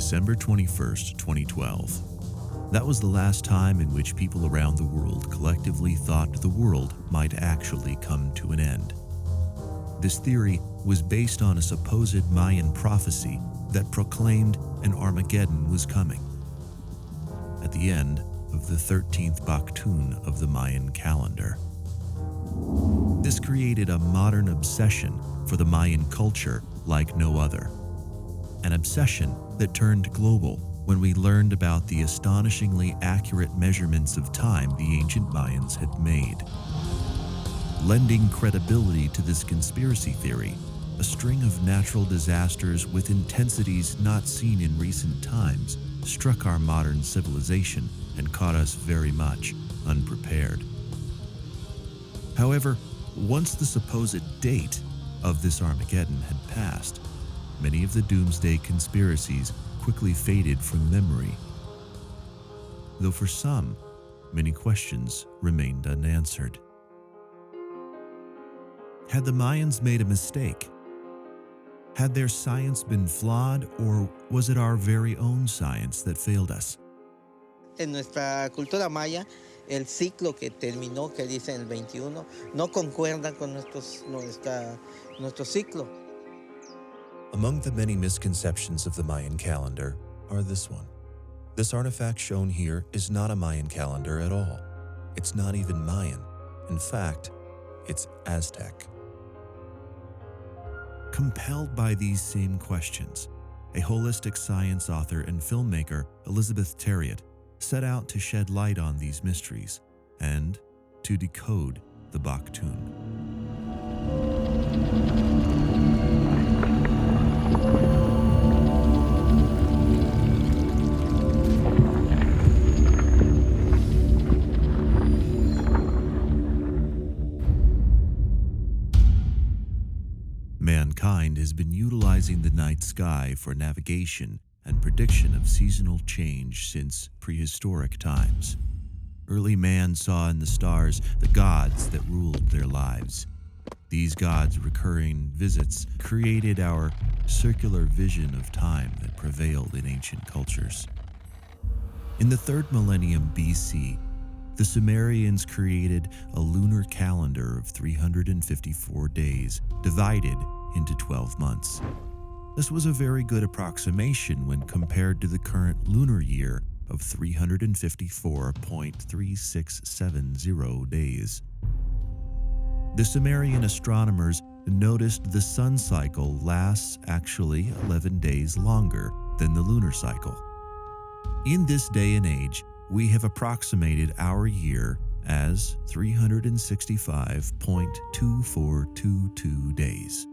December 21st, 2012. That was the last time in which people around the world collectively thought the world might actually come to an end. This theory was based on a supposed Mayan prophecy that proclaimed an Armageddon was coming at the end of the 13th Baqtun of the Mayan calendar. This created a modern obsession for the Mayan culture like no other. An obsession that turned global when we learned about the astonishingly accurate measurements of time the ancient Mayans had made. Lending credibility to this conspiracy theory, a string of natural disasters with intensities not seen in recent times struck our modern civilization and caught us very much unprepared. However, once the supposed date of this Armageddon had passed, many of the Doomsday conspiracies quickly faded from memory. Though for some, many questions remained unanswered. Had the Mayans made a mistake? Had their science been flawed, or was it our very own science that failed us? En nuestra cultura maya, el ciclo que terminó, que dice el 21, no concuerda con nuestro ciclo. Among the many misconceptions of the Mayan calendar are this one. This artifact shown here is not a Mayan calendar at all. It's not even Mayan. In fact, it's Aztec. Compelled by these same questions, a holistic science author and filmmaker, Elisabeth Thieriot, set out to shed light on these mysteries and to decode the Baqtun. Mankind has been utilizing the night sky for navigation and prediction of seasonal change since prehistoric times. Early man saw in the stars the gods that ruled their lives. These gods' recurring visits created our circular vision of time that prevailed in ancient cultures. In the 3rd millennium BC, the Sumerians created a lunar calendar of 354 days, divided into 12 months. This was a very good approximation when compared to the current lunar year of 354.3670 days. The Sumerian astronomers noticed the sun cycle lasts actually 11 days longer than the lunar cycle. In this day and age, we have approximated our year as 365.2422 days,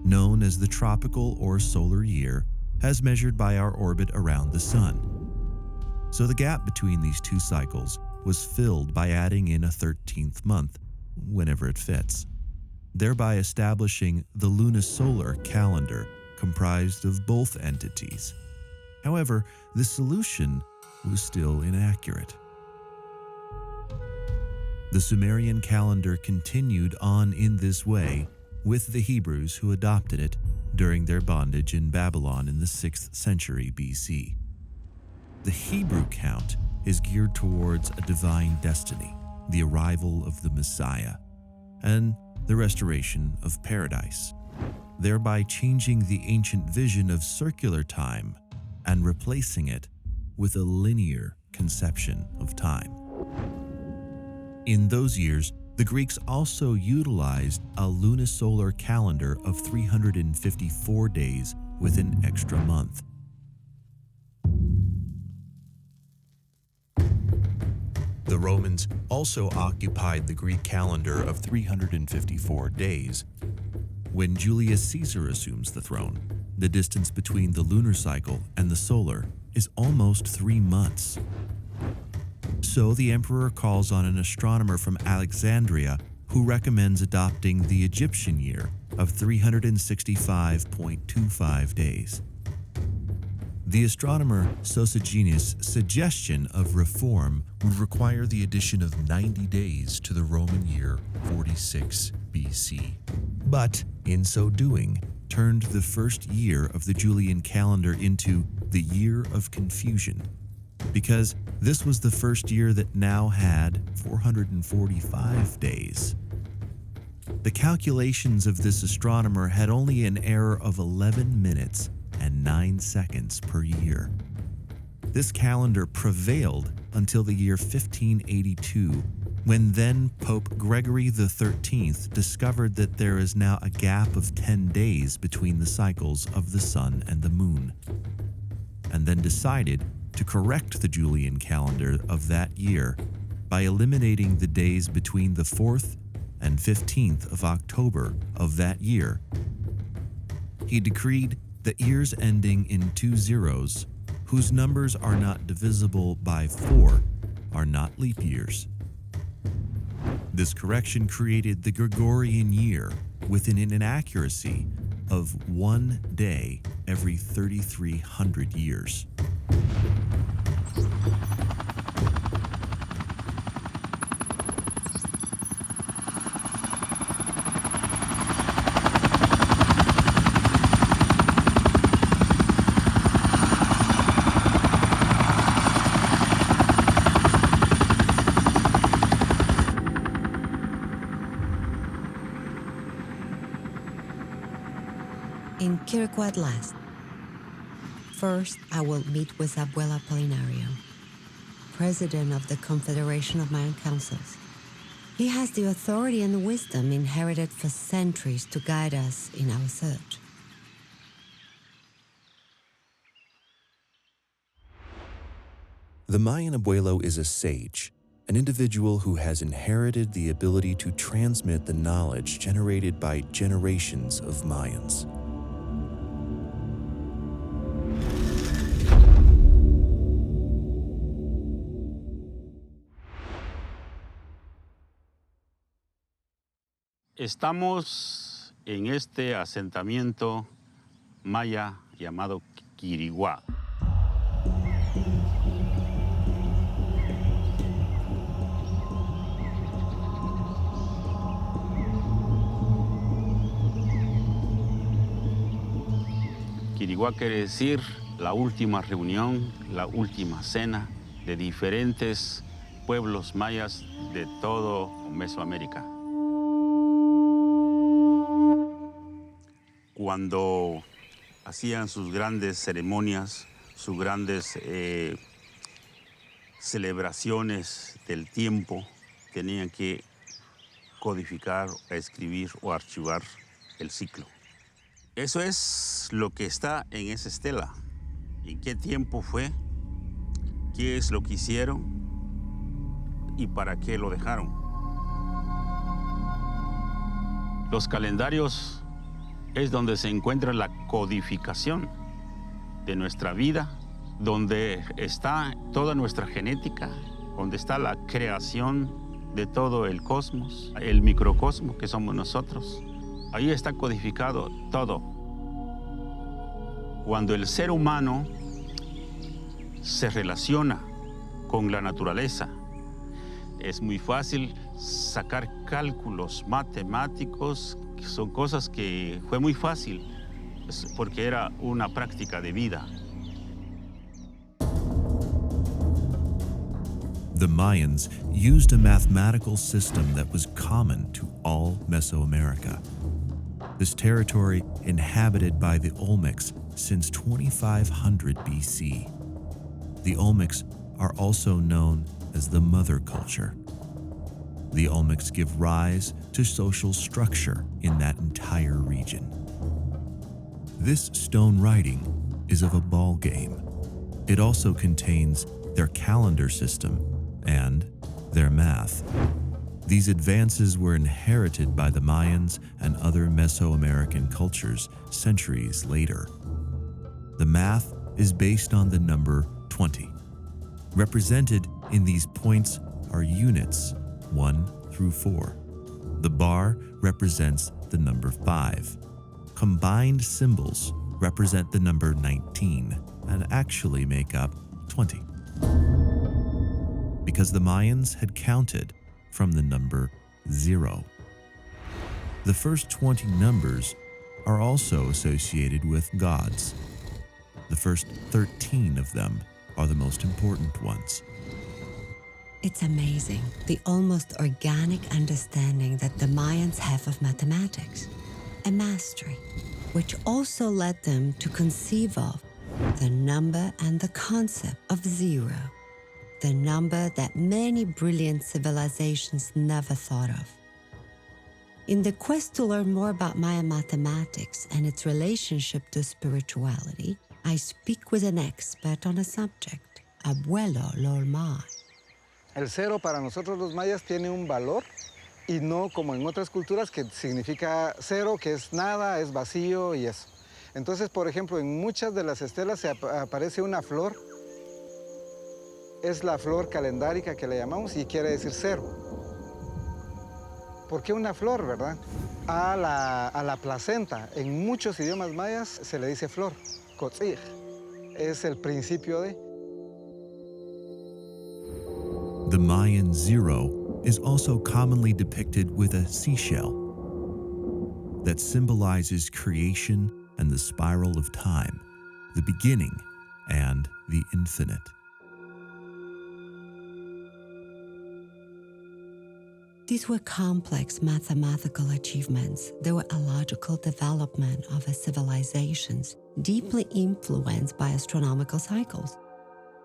known as the tropical or solar year, as measured by our orbit around the sun. So the gap between these two cycles was filled by adding in a 13th month whenever it fits, thereby establishing the lunisolar calendar comprised of both entities. However, the solution was still inaccurate. The Sumerian calendar continued on in this way with the Hebrews who adopted it during their bondage in Babylon in the 6th century BC. The Hebrew count is geared towards a divine destiny, the arrival of the Messiah, and the restoration of paradise, thereby changing the ancient vision of circular time and replacing it with a linear conception of time. In those years, the Greeks also utilized a lunisolar calendar of 354 days with an extra month. The Romans also occupied the Greek calendar of 354 days. When Julius Caesar assumes the throne, the distance between the lunar cycle and the solar is almost 3 months. So the emperor calls on an astronomer from Alexandria who recommends adopting the Egyptian year of 365.25 days. The astronomer Sosigenes' suggestion of reform would require the addition of 90 days to the Roman year 46 BC. But in so doing, turned the first year of the Julian calendar into the Year of Confusion, because this was the first year that now had 445 days. The calculations of this astronomer had only an error of 11 minutes and 9 seconds per year. This calendar prevailed until the year 1582, when then Pope Gregory XIII discovered that there is now a gap of 10 days between the cycles of the sun and the moon, and then decided to correct the Julian calendar of that year by eliminating the days between the 4th and 15th of October of that year. He decreed that years ending in 2 zeros, whose numbers are not divisible by 4, are not leap years. This correction created the Gregorian year within an inaccuracy of 1 day every 3,300 years. In Quirico at last. First, I will meet with Abuela Apolinario, president of the Confederation of Mayan Councils. He has the authority and the wisdom inherited for centuries to guide us in our search. The Mayan abuelo is a sage, an individual who has inherited the ability to transmit the knowledge generated by generations of Mayans. Estamos en este asentamiento maya llamado Quiriguá. Quiriguá quiere decir la última reunión, la última cena de diferentes pueblos mayas de todo Mesoamérica. Cuando hacían sus grandes ceremonias, sus grandes celebraciones del tiempo, tenían que codificar, escribir o archivar el ciclo. Eso es lo que está en esa estela. ¿En qué tiempo fue? ¿Qué es lo que hicieron? ¿Y para qué lo dejaron? Los calendarios es donde se encuentra la codificación de nuestra vida, donde está toda nuestra genética, donde está la creación de todo el cosmos, el microcosmos que somos nosotros. Ahí está codificado todo. Cuando el ser humano se relaciona con la naturaleza, es muy fácil sacar cálculos matemáticos. Son cosas que fue muy fácil porque era una práctica de vida. The Mayans used a mathematical system that was common to all Mesoamerica. This territory inhabited by the Olmecs since 2500 BC. The Olmecs are also known as the Mother Culture. The Olmecs give rise to social structure in that entire region. This stone writing is of a ball game. It also contains their calendar system and their math. These advances were inherited by the Mayans and other Mesoamerican cultures centuries later. The math is based on the number 20. Represented in these points are units 1 through 4. The bar represents the number 5. Combined symbols represent the number 19 and actually make up 20. Because the Mayans had counted from the number 0. The first 20 numbers are also associated with gods. The first 13 of them are the most important ones. It's amazing, the almost organic understanding that the Mayans have of mathematics, a mastery, which also led them to conceive of the number and the concept of zero, the number that many brilliant civilizations never thought of. In the quest to learn more about Mayan mathematics and its relationship to spirituality, I speak with an expert on the subject, Abuelo Lolmai. El cero para nosotros los mayas tiene un valor y no como en otras culturas que significa cero, que es nada, es vacío y eso. Entonces, por ejemplo, en muchas de las estelas se aparece una flor. Es la flor calendárica que le llamamos y quiere decir cero. ¿Por qué una flor, verdad? A la placenta, en muchos idiomas mayas se le dice flor, kotzij. Es el principio de. The Mayan zero is also commonly depicted with a seashell that symbolizes creation and the spiral of time, the beginning and the infinite. These were complex mathematical achievements. They were a logical development of a civilizations deeply influenced by astronomical cycles.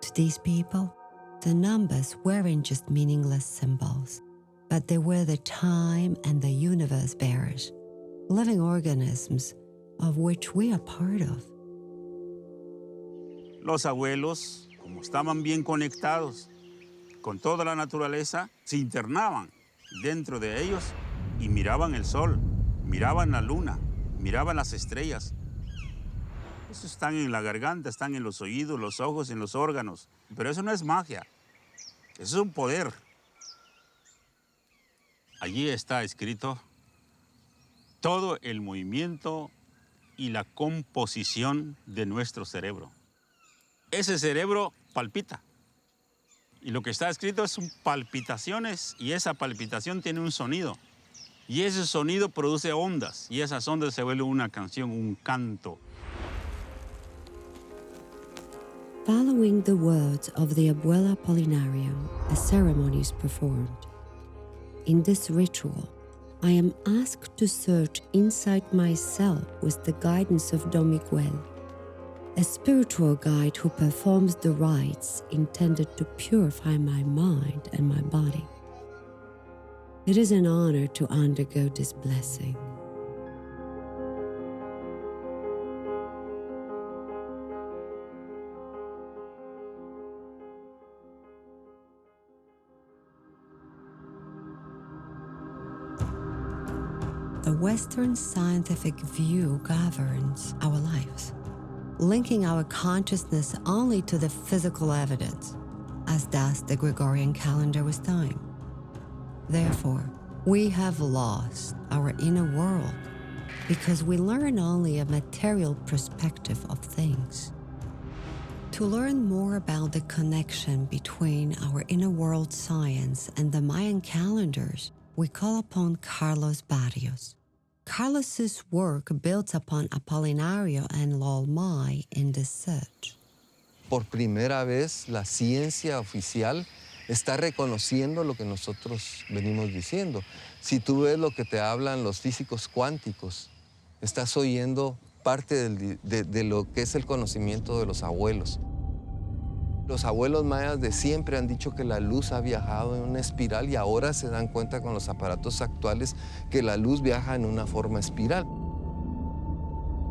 To these people, the numbers weren't just meaningless symbols, but they were the time and the universe bearers, living organisms of which we are part of. Los abuelos, como estaban bien conectados con toda la naturaleza, se internaban dentro de ellos y miraban el sol, miraban la luna, miraban las estrellas. Eso están en la garganta, están en los oídos, los ojos, en los órganos. Pero eso no es magia, eso es un poder. Allí está escrito todo el movimiento y la composición de nuestro cerebro. Ese cerebro palpita. Y lo que está escrito son palpitaciones y esa palpitación tiene un sonido. Y ese sonido produce ondas y esas ondas se vuelven una canción, un canto. Following the words of the Abuela Apolinario, a ceremony is performed. In this ritual, I am asked to search inside myself with the guidance of Don Miguel, a spiritual guide who performs the rites intended to purify my mind and my body. It is an honor to undergo this blessing. The Western scientific view governs our lives, linking our consciousness only to the physical evidence, as does the Gregorian calendar with time. Therefore, we have lost our inner world because we learn only a material perspective of things. To learn more about the connection between our inner world science and the Mayan calendars, we call upon Carlos Barrios. Carlos's work builds upon Apolinario and Lolmai in this search. Por primera vez, la ciencia oficial está reconociendo lo que nosotros venimos diciendo. Si tú ves lo que te hablan los físicos cuánticos, estás oyendo parte de lo que es el conocimiento de los abuelos. Los abuelos mayas de siempre han dicho que la luz ha viajado en una espiral y ahora se dan cuenta con los aparatos actuales que la luz viaja en una forma espiral.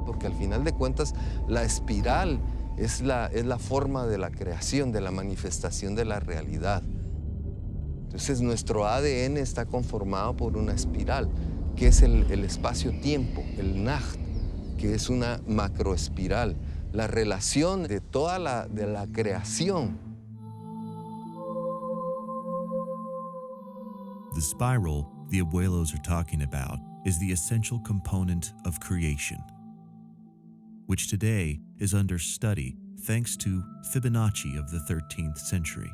Porque al final de cuentas, la espiral es la forma de la creación, de la manifestación de la realidad. Entonces, nuestro ADN está conformado por una espiral, que es el espacio-tiempo, el Nacht, que es una macroespiral. La relación de toda la creación. The spiral the abuelos are talking about is the essential component of creation, which today is under study thanks to FIBONACCI of the 13th century,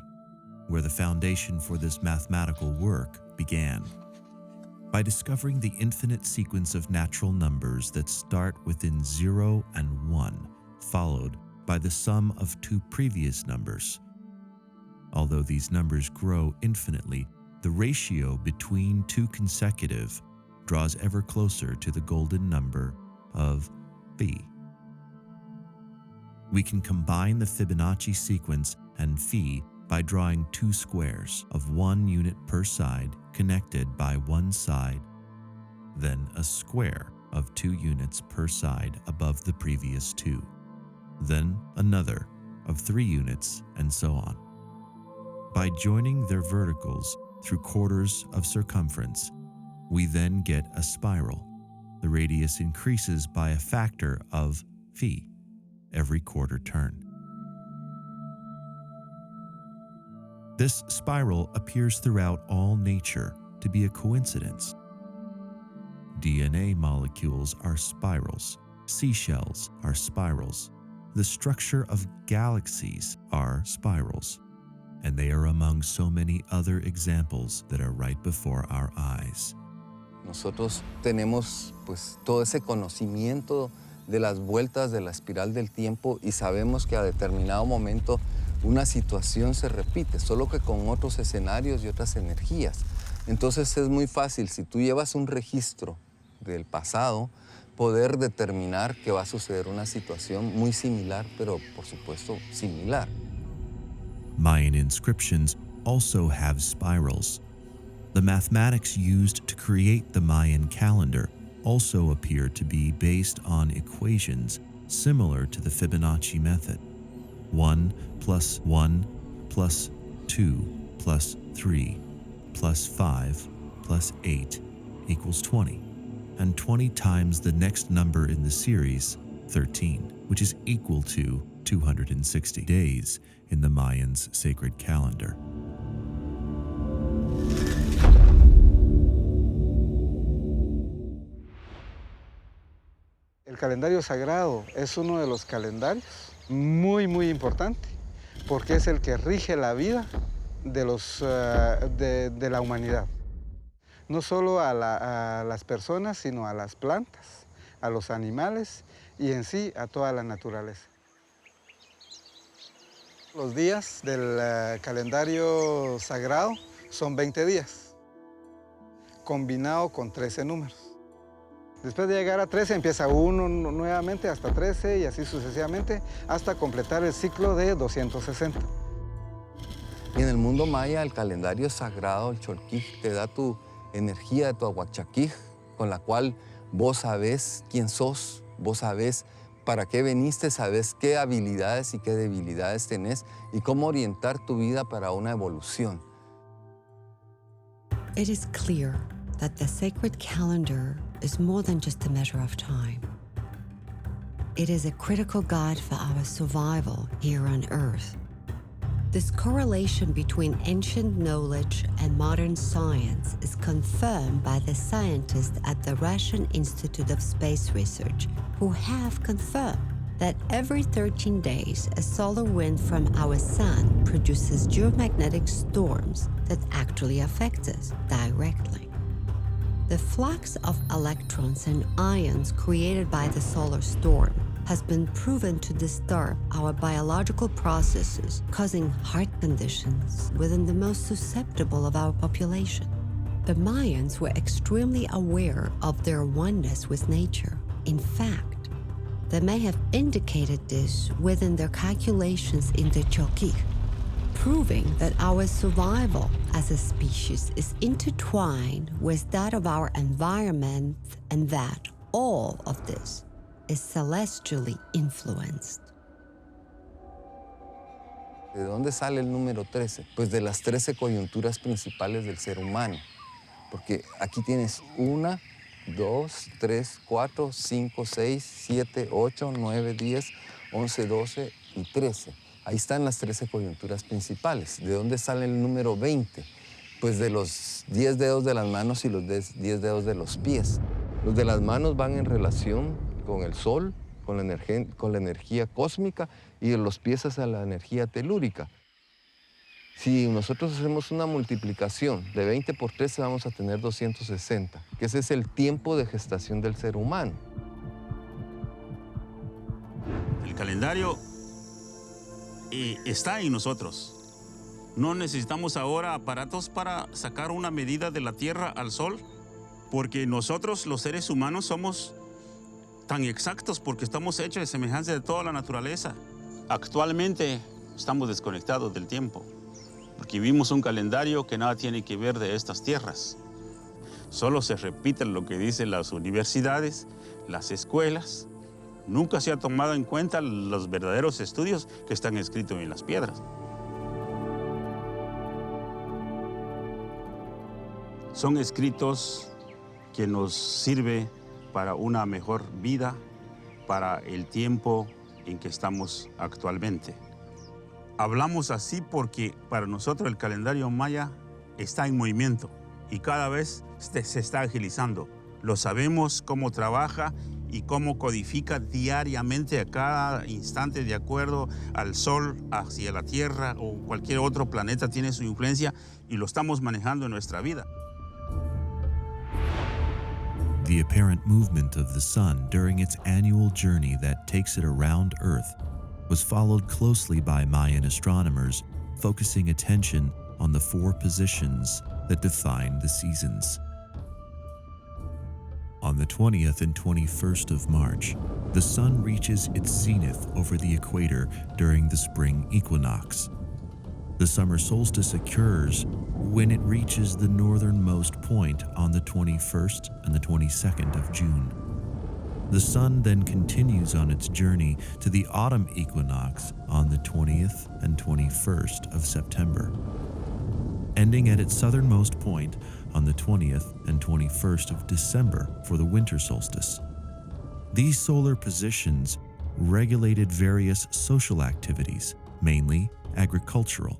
where the foundation for this mathematical work began. By discovering the infinite sequence of natural numbers that start within 0 and 1, followed by the sum of two previous numbers. Although these numbers grow infinitely, the ratio between two consecutive draws ever closer to the golden number of phi. We can combine the Fibonacci sequence and phi by drawing two squares of 1 unit per side connected by one side, then a square of 2 units per side above the previous two, then another of 3 units, and so on. By joining their verticals through quarters of circumference, we then get a spiral. The radius increases by a factor of phi every quarter turn. This spiral appears throughout all nature to be a coincidence. DNA molecules are spirals, seashells are spirals, the structure of galaxies are spirals, and they are among so many other examples that are right before our eyes. Nosotros tenemos pues todo ese conocimiento de las vueltas de la espiral del tiempo y sabemos que a determinado momento una situación se repite, solo que con otros escenarios y otras energías. Entonces es muy fácil, si tú llevas un registro del pasado, poder determinar que va a suceder una situación muy similar, pero por supuesto similar. Mayan inscriptions also have spirals. The mathematics used to create the Mayan calendar also appear to be based on equations similar to the Fibonacci method. 1 plus 1 plus 2 plus 3 plus 5 plus 8 equals 20, and 20 times the next number in the series, 13, which is equal to 260 days in the Mayans' sacred calendar. El calendario sagrado es uno de los calendarios muy importante porque es el que rige la vida de la humanidad. No solo a las personas, sino a las plantas, a los animales y en sí a toda la naturaleza. Los días del calendario sagrado son 20 días, combinado con 13 números. Después de llegar a 13 empieza uno nuevamente hasta 13 y así sucesivamente hasta completar el ciclo de 260. Y en el mundo maya el calendario sagrado, el cholquij, te da tu energía de tu ahuachaquij, con la cual vos sabés quién sos, vos sabés para qué veniste, sabés qué habilidades y qué debilidades tenés y cómo orientar tu vida para una evolución. It is clear that the sacred calendar is more than just a measure of time. It is a critical guide for our survival here on Earth. This correlation between ancient knowledge and modern science is confirmed by the scientists at the Russian Institute of Space Research, who have confirmed that every 13 days, a solar wind from our sun produces geomagnetic storms that actually affect us directly. The flux of electrons and ions created by the solar storm has been proven to disturb our biological processes, causing heart conditions within the most susceptible of our population. The Mayans were extremely aware of their oneness with nature. In fact, they may have indicated this within their calculations in the cholquij, proving that our survival as a species is intertwined with that of our environment and that all of this is celestially influenced. ¿De dónde sale el número 13? Pues de las 13 coyunturas principales del ser humano. Porque aquí tienes 1, 2, 3, 4, 5, 6, 7, 8, 9, 10, 11, 12 y 13. Ahí están las 13 coyunturas principales. ¿De dónde sale el número 20? Pues de los 10 dedos de las manos y los 10 dedos de los pies. Los de las manos van en relación con el sol, con la energía cósmica, y de los pies hacia la energía telúrica. Si nosotros hacemos una multiplicación de 20 por 13, vamos a tener 260, que ese es el tiempo de gestación del ser humano. El calendario está en nosotros. No necesitamos ahora aparatos para sacar una medida de la Tierra al Sol, porque nosotros, los seres humanos, somos tan exactos porque estamos hechos de semejanza de toda la naturaleza. Actualmente estamos desconectados del tiempo, porque vivimos un calendario que nada tiene que ver de estas tierras. Solo se repite lo que dicen las universidades, las escuelas. Nunca se ha tomado en cuenta los verdaderos estudios que están escritos en las piedras. Son escritos que nos sirven para una mejor vida, para el tiempo en que estamos actualmente. Hablamos así porque para nosotros el calendario maya está en movimiento y cada vez se está agilizando. Lo sabemos cómo trabaja y cómo codifica diariamente a cada instante de acuerdo al Sol, hacia la Tierra o cualquier otro planeta tiene su influencia y lo estamos manejando en nuestra vida. The apparent movement of the sun during its annual journey that takes it around Earth was followed closely by Mayan astronomers, focusing attention on the 4 positions that define the seasons. On the 20th and 21st of March, the sun reaches its zenith over the equator during the spring equinox. The summer solstice occurs when it reaches the northernmost point on the 21st and the 22nd of June. The sun then continues on its journey to the autumn equinox on the 20th and 21st of September, ending at its southernmost point on the 20th and 21st of December for the winter solstice. These solar positions regulated various social activities, mainly agricultural,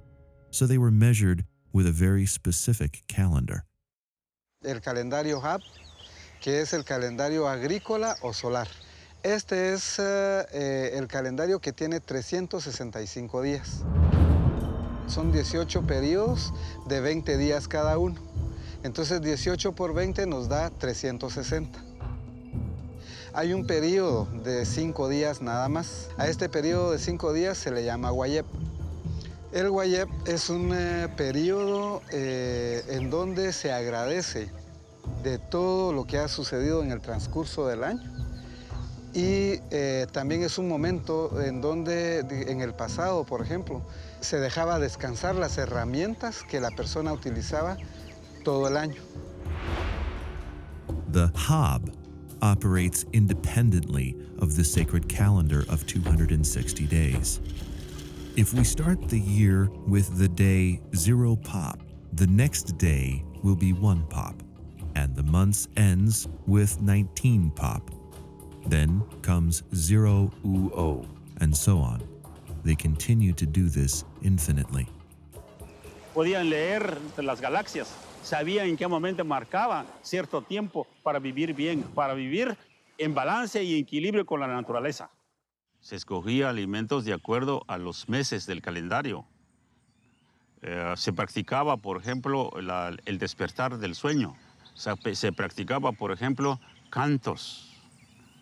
so they were measured with a very specific calendar. El calendario HAB, que es el calendario agrícola o solar. Este es el calendario que tiene 365 días. Son 18 periodos de 20 días cada uno. Entonces 18 por 20 nos da 360. Hay un periodo de 5 días nada más. A este periodo de 5 días se le llama Guayep. El Guayep es un periodo en donde se agradece de todo lo que ha sucedido en el transcurso del año. Y también es un momento en donde, en el pasado, por ejemplo, se dejaba descansar las herramientas que la persona utilizaba todo el año. The Hab operates independently of the sacred calendar of 260 days. If we start the year with the day 0 pop, the next day will be 1 pop, and the month ends with 19 pop. Then comes 0 uo, and so on. They continue to do this infinitely. Podían leer las galaxias, sabían en qué momento marcaba cierto tiempo para vivir bien, para vivir en balance y equilibrio con la naturaleza. Se escogía alimentos de acuerdo a los meses del calendario. Se practicaba, por ejemplo, el despertar del sueño. Se practicaba, por ejemplo, cantos.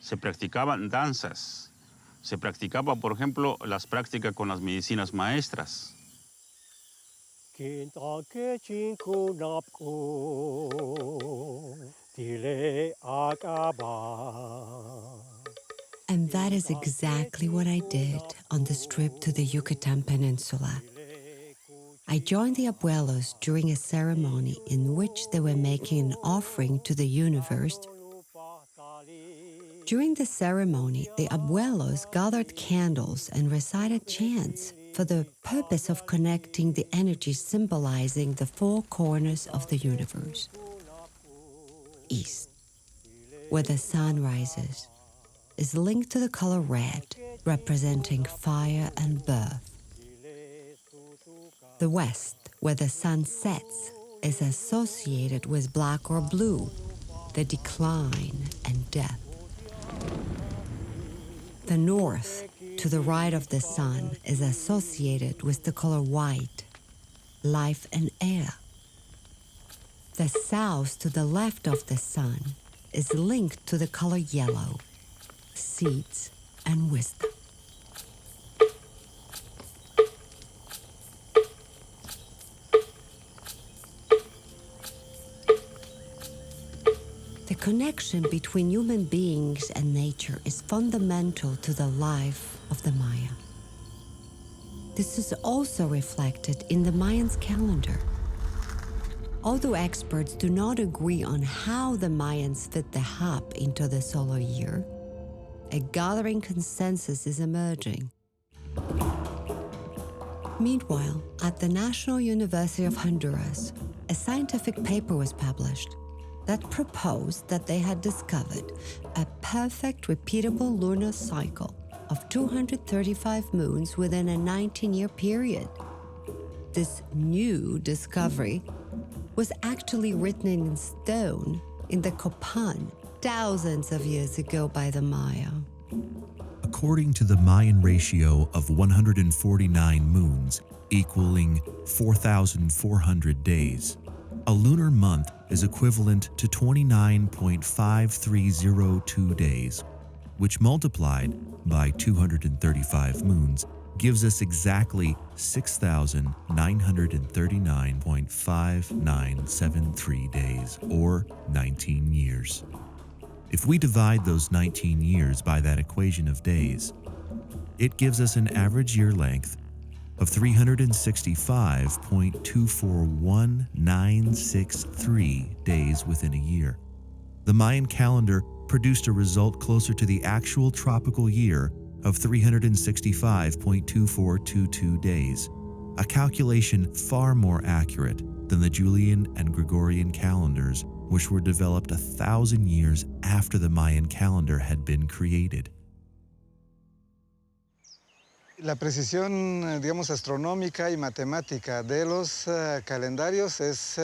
Se practicaban danzas. Se practicaba, por ejemplo, las prácticas con las medicinas maestras. And that is exactly what I did on this trip to the Yucatan Peninsula. I joined the abuelos during a ceremony in which they were making an offering to the universe. During the ceremony, the abuelos gathered candles and recited chants for the purpose of connecting the energy symbolizing the 4 corners of the universe. East, where the sun rises, is linked to the color red, representing fire and birth. The west, where the sun sets, is associated with black or blue, the decline and death. The north, to the right of the sun, is associated with the color white, life and air. The south, to the left of the sun, is linked to the color yellow, seeds and wisdom. connection between human beings and nature is fundamental to the life of the Maya. This is also reflected in the Mayans' calendar. Although experts do not agree on how the Mayans fit the hab into the solar year, a gathering consensus is emerging. Meanwhile, at the National University of Honduras, a scientific paper was published that proposed that they had discovered a perfect repeatable lunar cycle of 235 moons within a 19-year period. This new discovery was actually written in stone in the Copan thousands of years ago by the Maya. According to the Mayan ratio of 149 moons equaling 4,400 days, a lunar month is equivalent to 29.5302 days, which multiplied by 235 moons gives us exactly 6,939.5973 days, or 19 years. If we divide those 19 years by that equation of days, it gives us an average year length of 365.241963 days within a year. The Mayan calendar produced a result closer to the actual tropical year of 365.2422 days, a calculation far more accurate than the Julian and Gregorian calendars, which were developed 1,000 years after the Mayan calendar had been created. La precisión, digamos, astronómica y matemática de los calendarios es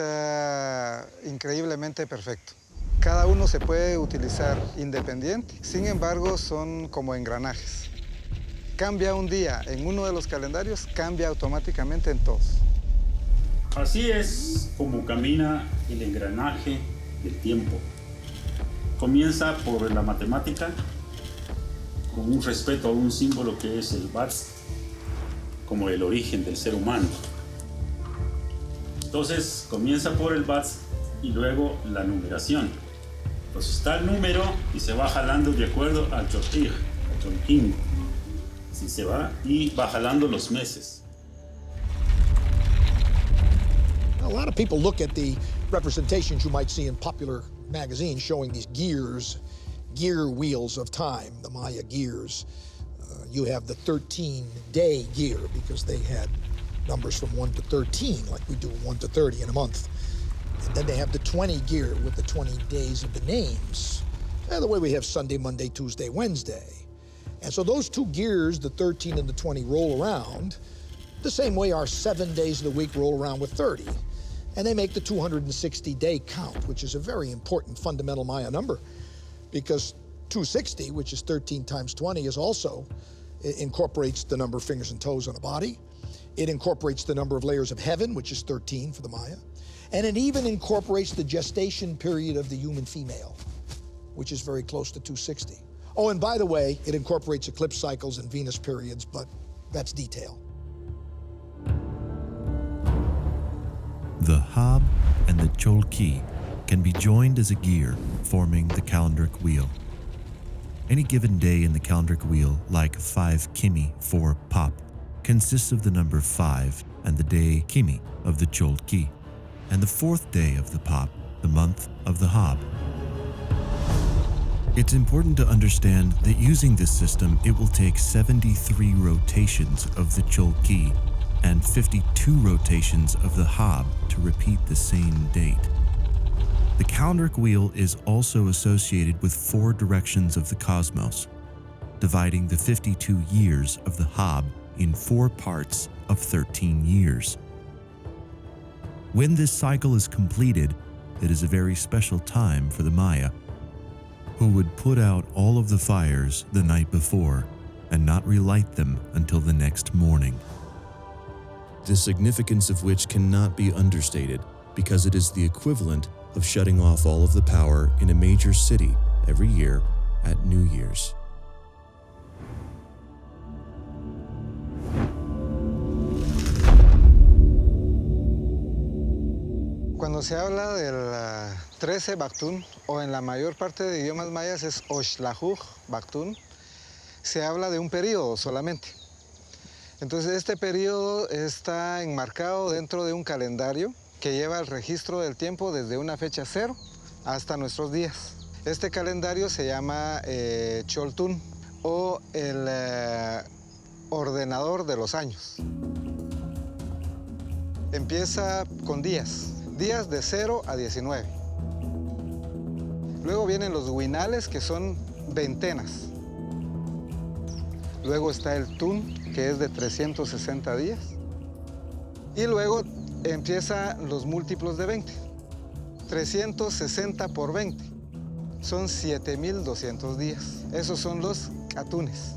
increíblemente perfecto. Cada uno se puede utilizar independiente, sin embargo, son como engranajes. Cambia un día en uno de los calendarios, cambia automáticamente en todos. Así es como camina el engranaje del tiempo. Comienza por la matemática, con un respeto a un símbolo que es el vats, como el origen del ser humano. Entonces comienza por el vats y luego la numeración. Entonces está el número y se va jalando de acuerdo al chotig, al chonquín. Así se va y va jalando los meses. A lot of people look at the representations you might see in popular magazines showing these gear wheels of time, the Maya gears. You have the 13-day gear because they had numbers from 1 to 13, like we do 1 to 30 in a month. And then they have the 20 gear with the 20 days of the names. The way we have Sunday, Monday, Tuesday, Wednesday. And so those two gears, the 13 and the 20, roll around the same way our 7 days of the week roll around with 30. And they make the 260-day count, which is a very important fundamental Maya number, because 260, which is 13 times 20, is also incorporates the number of fingers and toes on a body. It incorporates the number of layers of heaven, which is 13 for the Maya. And it even incorporates the gestation period of the human female, which is very close to 260. Oh, and by the way, it incorporates eclipse cycles and Venus periods, but that's detail. The hab and the cholqui can be joined as a gear, forming the calendric wheel. Any given day in the calendric wheel, like 5 kimi for pop, consists of the number 5 and the day kimi of the cholqui, and the 4th day of the pop, the month of the hab. It's important to understand that using this system, it will take 73 rotations of the cholqui and 52 rotations of the hab to repeat the same date. The calendric wheel is also associated with 4 directions of the cosmos, dividing the 52 years of the hab in 4 parts of 13 years. When this cycle is completed, it is a very special time for the Maya, who would put out all of the fires the night before and not relight them until the next morning. The significance of which cannot be understated, because it is the equivalent of shutting off all of the power in a major city every year at New Year's. Cuando Cuando se habla del 13 Baqtun, o en la mayor parte de idiomas mayas es Oxtlajuj Baqtun, se habla de un periodo solamente. Entonces este periodo está enmarcado dentro de un calendario que lleva el registro del tiempo desde una fecha cero hasta nuestros días. Este calendario se llama Choltun, o el ordenador de los años. Empieza con días de 0 a 19. Luego vienen los huinales, que son veintenas. Luego está el tun, que es de 360 días. Y luego empiezan los múltiplos de 20. 360 por 20 son 7,200 días. Esos son los atunes.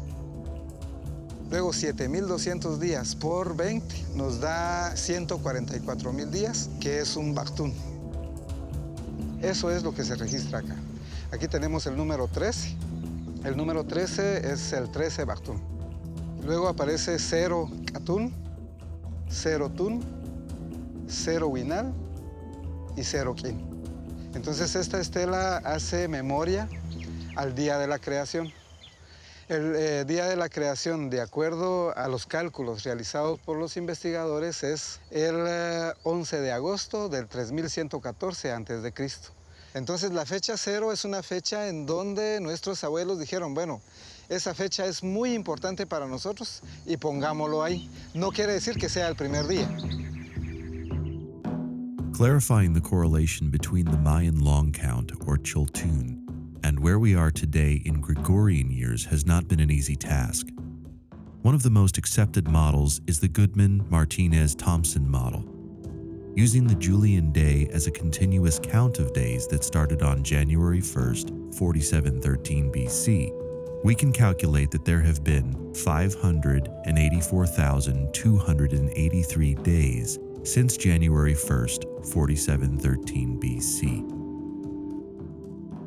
Luego 7,200 días por 20 nos da 144,000 días, que es un Baqtun. Eso es lo que se registra acá. Aquí tenemos el número 13. El número 13 es el 13 Baqtun. Luego aparece 0 Atun, 0 Tun, 0 Winal y 0 Kin. Entonces esta estela hace memoria al día de la creación. El día de la creación, de acuerdo a los cálculos realizados por los investigadores, es el 11 de agosto del 3114 a.C. Entonces la fecha 0 es una fecha en donde nuestros abuelos dijeron, bueno, esa fecha es muy importante para nosotros y pongámoslo ahí. No quiere decir que sea el primer día. Clarifying the correlation between the Mayan long count, or Choltun, and where we are today in Gregorian years has not been an easy task. One of the most accepted models is the Goodman-Martinez-Thompson model. Using the Julian day as a continuous count of days that started on January 1st, 4713 BC, we can calculate that there have been 584,283 days since January 1st, 4713 BC.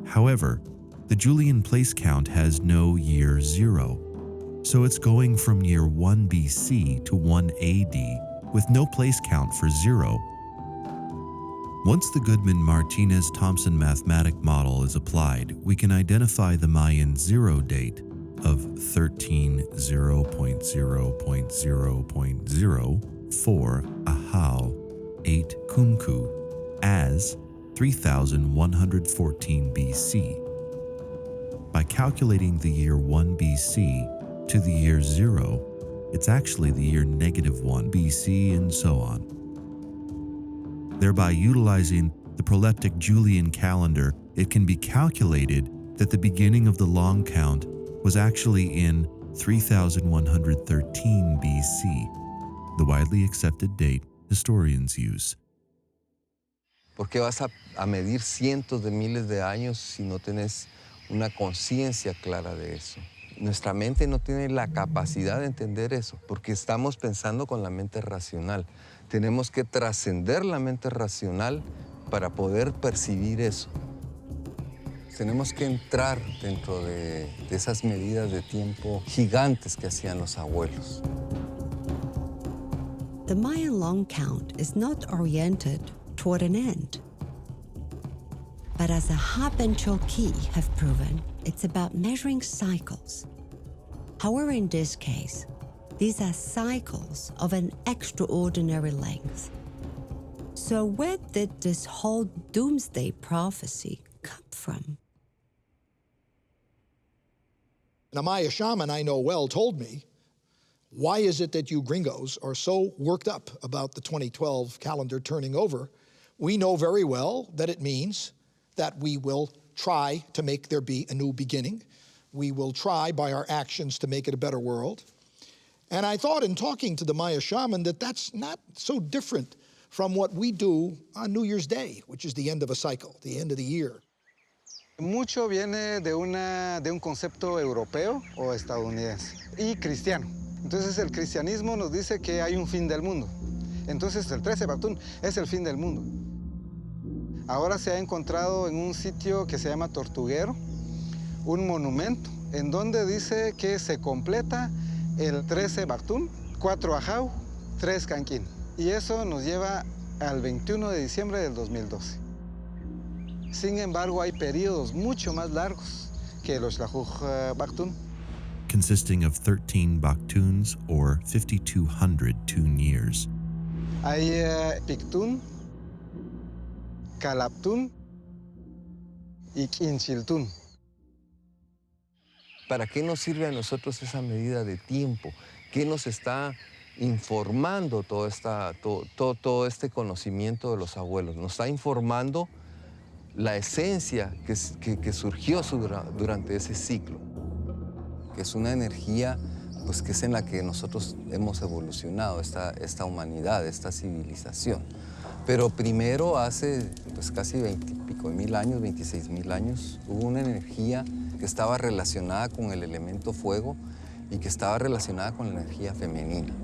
However, the Julian place count has no year 0, so it's going from year 1 BC to 1 AD with no place count for 0. Once the Goodman-Martinez-Thompson mathematic model is applied, we can identify the Mayan 0 date of 13:0.0.0.04 Ahau 8 Kumku as 3114 BC. By calculating the year 1 BC to the year 0, it's actually the year -1 BC and so on. Thereby utilizing the proleptic Julian calendar, it can be calculated that the beginning of the long count was actually in 3113 BC, the widely accepted date historians use. ¿Por qué vas a medir cientos de miles de años si no tienes una conciencia clara de eso? Nuestra mente no tiene la capacidad de entender eso, porque estamos pensando con la mente racional. Tenemos que trascender la mente racional para poder percibir eso. Tenemos que entrar dentro de esas medidas de tiempo gigantes que hacían los abuelos. The Mayan long count is not oriented toward an end. But as the Hap and Cholki have proven, it's about measuring cycles. However, in this case, these are cycles of an extraordinary length. So where did this whole Doomsday prophecy come from? An Maya shaman I know well told me, why is it that you gringos are so worked up about the 2012 calendar turning over? We know very well that it means that we will try to make there be a new beginning. We will try by our actions to make it a better world. And I thought in talking to the Maya shaman that that's not so different from what we do on New Year's Day, which is the end of a cycle, the end of the year. Mucho viene de un concepto europeo o estadounidense y cristiano. Entonces el cristianismo nos dice que hay un fin del mundo. Entonces el 13 Baqtun es el fin del mundo. Ahora se ha encontrado en un sitio que se llama Tortuguero un monumento en donde dice que se completa el 13 Baqtun, 4 Ahau, 3 Canquín. Y eso nos lleva al 21 de diciembre del 2012. Sin embargo, hay periodos mucho más largos que los Baqtun. Consisting of 13 Baqtuns or 5,200 tune years. Hay Pictun, Calaptun y Quinchiltun. ¿Para qué nos sirve a nosotros esa medida de tiempo? ¿Qué nos está informando todo este conocimiento de los abuelos? Nos está informando la esencia que surgió durante ese ciclo, que es una energía pues, que es en la que nosotros hemos evolucionado, esta humanidad, esta civilización. Pero primero, hace pues, casi 20 y pico de mil años, 26,000 años, hubo una energía que estaba relacionada con el elemento fuego y que estaba relacionada con la energía femenina.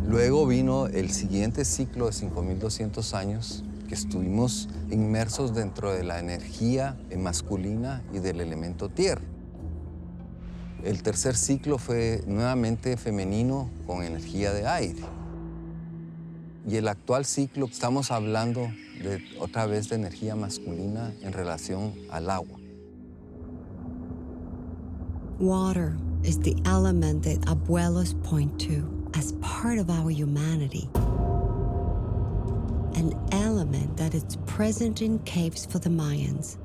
Luego vino el siguiente ciclo de 5,200 años, que estuvimos inmersos dentro de la energía masculina y del elemento tierra. El tercer ciclo fue nuevamente femenino con energía de aire. Y el actual ciclo, estamos hablando otra vez de energía masculina en relación al agua. Water is the element that abuelos point to as part of our humanity. An element that is present in caves for the Mayans,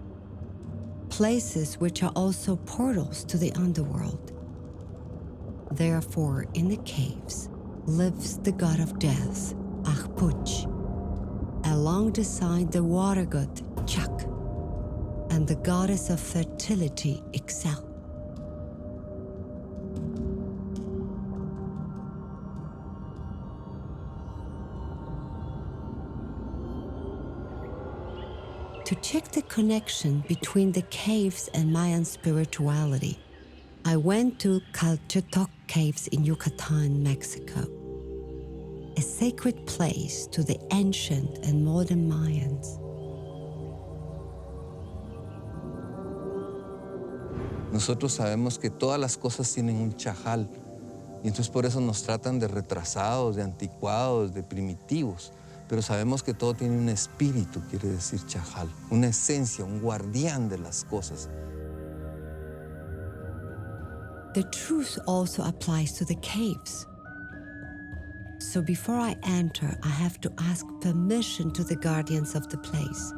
places which are also portals to the underworld. Therefore, in the caves lives the god of death, Achpuch, alongside the water god, Chak, and the goddess of fertility, Ixchel. To check the connection between the caves and Mayan spirituality, I went to Calchetoc Caves in Yucatan, Mexico, a sacred place to the ancient and modern Mayans. Nosotros sabemos que todas las cosas tienen un chajal, y entonces por eso nos tratan de retrasados, de anticuados, de primitivos. Pero sabemos que todo tiene un espíritu, quiere decir chajal, una esencia, un guardián de las cosas. The truth also applies to the caves. So before I enter, I have to ask permission to the guardians of the place.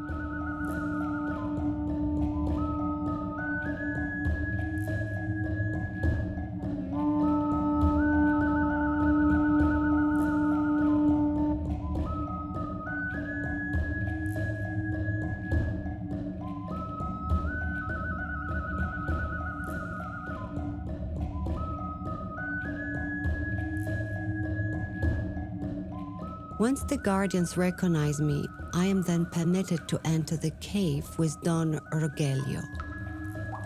Once the guardians recognize me, I am then permitted to enter the cave with Don Rogelio,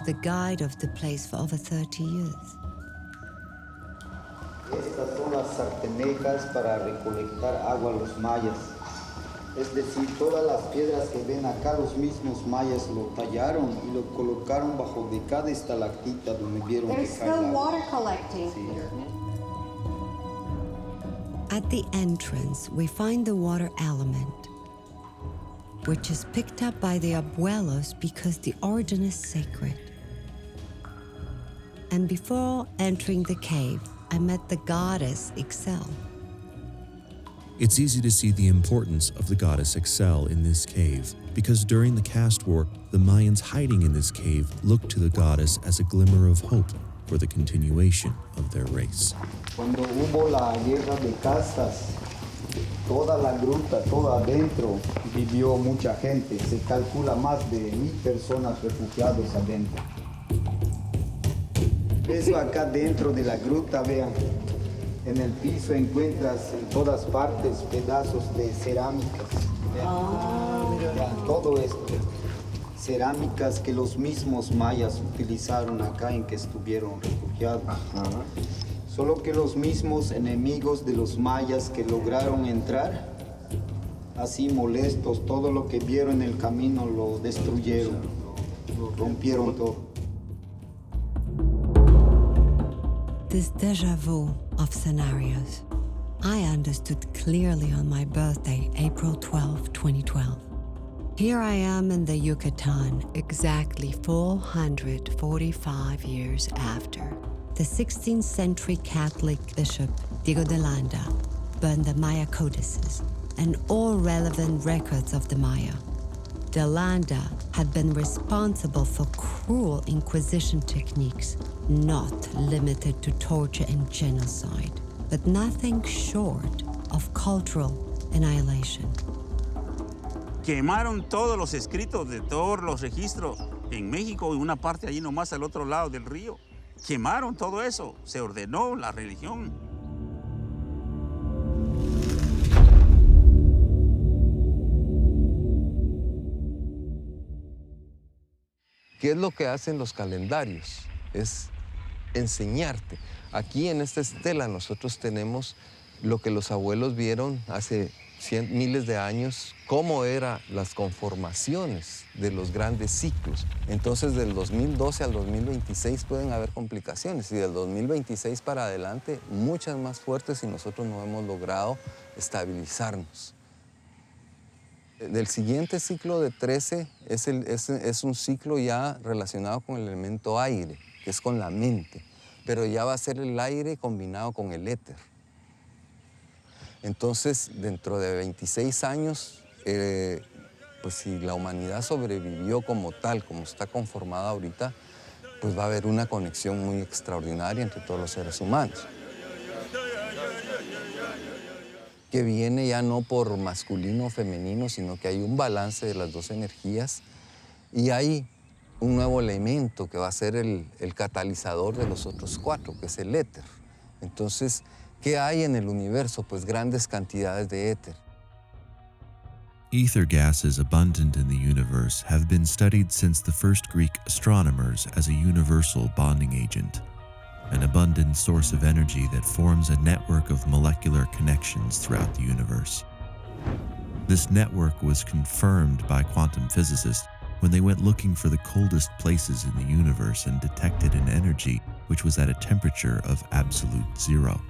the guide of the place for over 30 years. Estas son las sartenejas para recolectar agua a los mayas. Es decir, todas las piedras que ven acá, los mismos mayas lo tallaron y lo colocaron bajo de cada estalactita donde vieron que cae el agua. Water collecting. Sí. At the entrance, we find the water element, which is picked up by the abuelos because the origin is sacred. And before entering the cave, I met the goddess Ixchel. It's easy to see the importance of the goddess Ixchel in this cave, because during the caste war, the Mayans hiding in this cave looked to the goddess as a glimmer of hope for the continuation of their race. Cuando hubo la guerra de castas, toda la gruta, toda adentro, vivió mucha gente. Se calcula más de 1,000 personas refugiados adentro. Eso acá dentro de la gruta, vean, en el piso encuentras en todas partes pedazos de cerámicas. Vean, todo esto. Cerámicas que los mismos mayas utilizaron acá en que estuvieron refugiados. Solo que los mismos enemigos de los mayas que lograron entrar, así molestos, todo lo que vieron en el camino lo destruyeron, lo rompieron todo. This déjà vu of scenarios. I understood clearly on my birthday, April 12, 2012. Here I am in the Yucatan, exactly 445 years after. The 16th century Catholic bishop, Diego de Landa, burned the Maya codices and all relevant records of the Maya. De Landa had been responsible for cruel inquisition techniques, not limited to torture and genocide, but nothing short of cultural annihilation. Quemaron todos los escritos de todos los registros en México y una parte allí nomás al otro lado del río. Quemaron todo eso, se ordenó la religión. ¿Qué es lo que hacen los calendarios? Es enseñarte. Aquí en esta estela nosotros tenemos lo que los abuelos vieron hace miles de años, cómo eran las conformaciones de los grandes ciclos. Entonces, del 2012 al 2026 pueden haber complicaciones y del 2026 para adelante muchas más fuertes si nosotros no hemos logrado estabilizarnos. Del siguiente ciclo de 13 es un ciclo ya relacionado con el elemento aire, que es con la mente, pero ya va a ser el aire combinado con el éter. Entonces, dentro de 26 años, pues si la humanidad sobrevivió como tal, como está conformada ahorita, pues va a haber una conexión muy extraordinaria entre todos los seres humanos. Que viene ya no por masculino o femenino, sino que hay un balance de las dos energías y hay un nuevo elemento que va a ser el catalizador de los otros cuatro, que es el éter. Entonces, ¿qué hay en el universo? Pues grandes cantidades de éter. Ether gases abundant in the universe have been studied since the first Greek astronomers as a universal bonding agent, an abundant source of energy that forms a network of molecular connections throughout the universe. This network was confirmed by quantum physicists when they went looking for the coldest places in the universe and detected an energy which was at a temperature of absolute zero.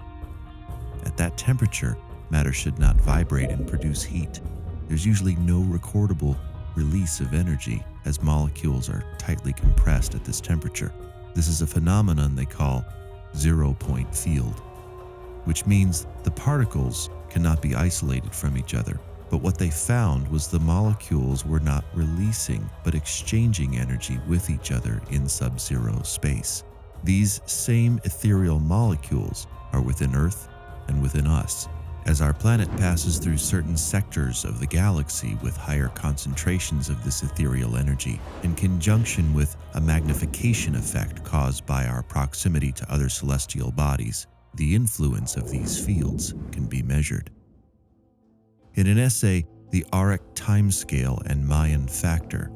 At that temperature, matter should not vibrate and produce heat. There's usually no recordable release of energy as molecules are tightly compressed at this temperature. This is a phenomenon they call zero-point field, which means the particles cannot be isolated from each other. But what they found was the molecules were not releasing, but exchanging energy with each other in sub-zero space. These same ethereal molecules are within Earth and within us. As our planet passes through certain sectors of the galaxy with higher concentrations of this ethereal energy, in conjunction with a magnification effect caused by our proximity to other celestial bodies, the influence of these fields can be measured. In an essay, The AURIC Timescale and Mayan Factor,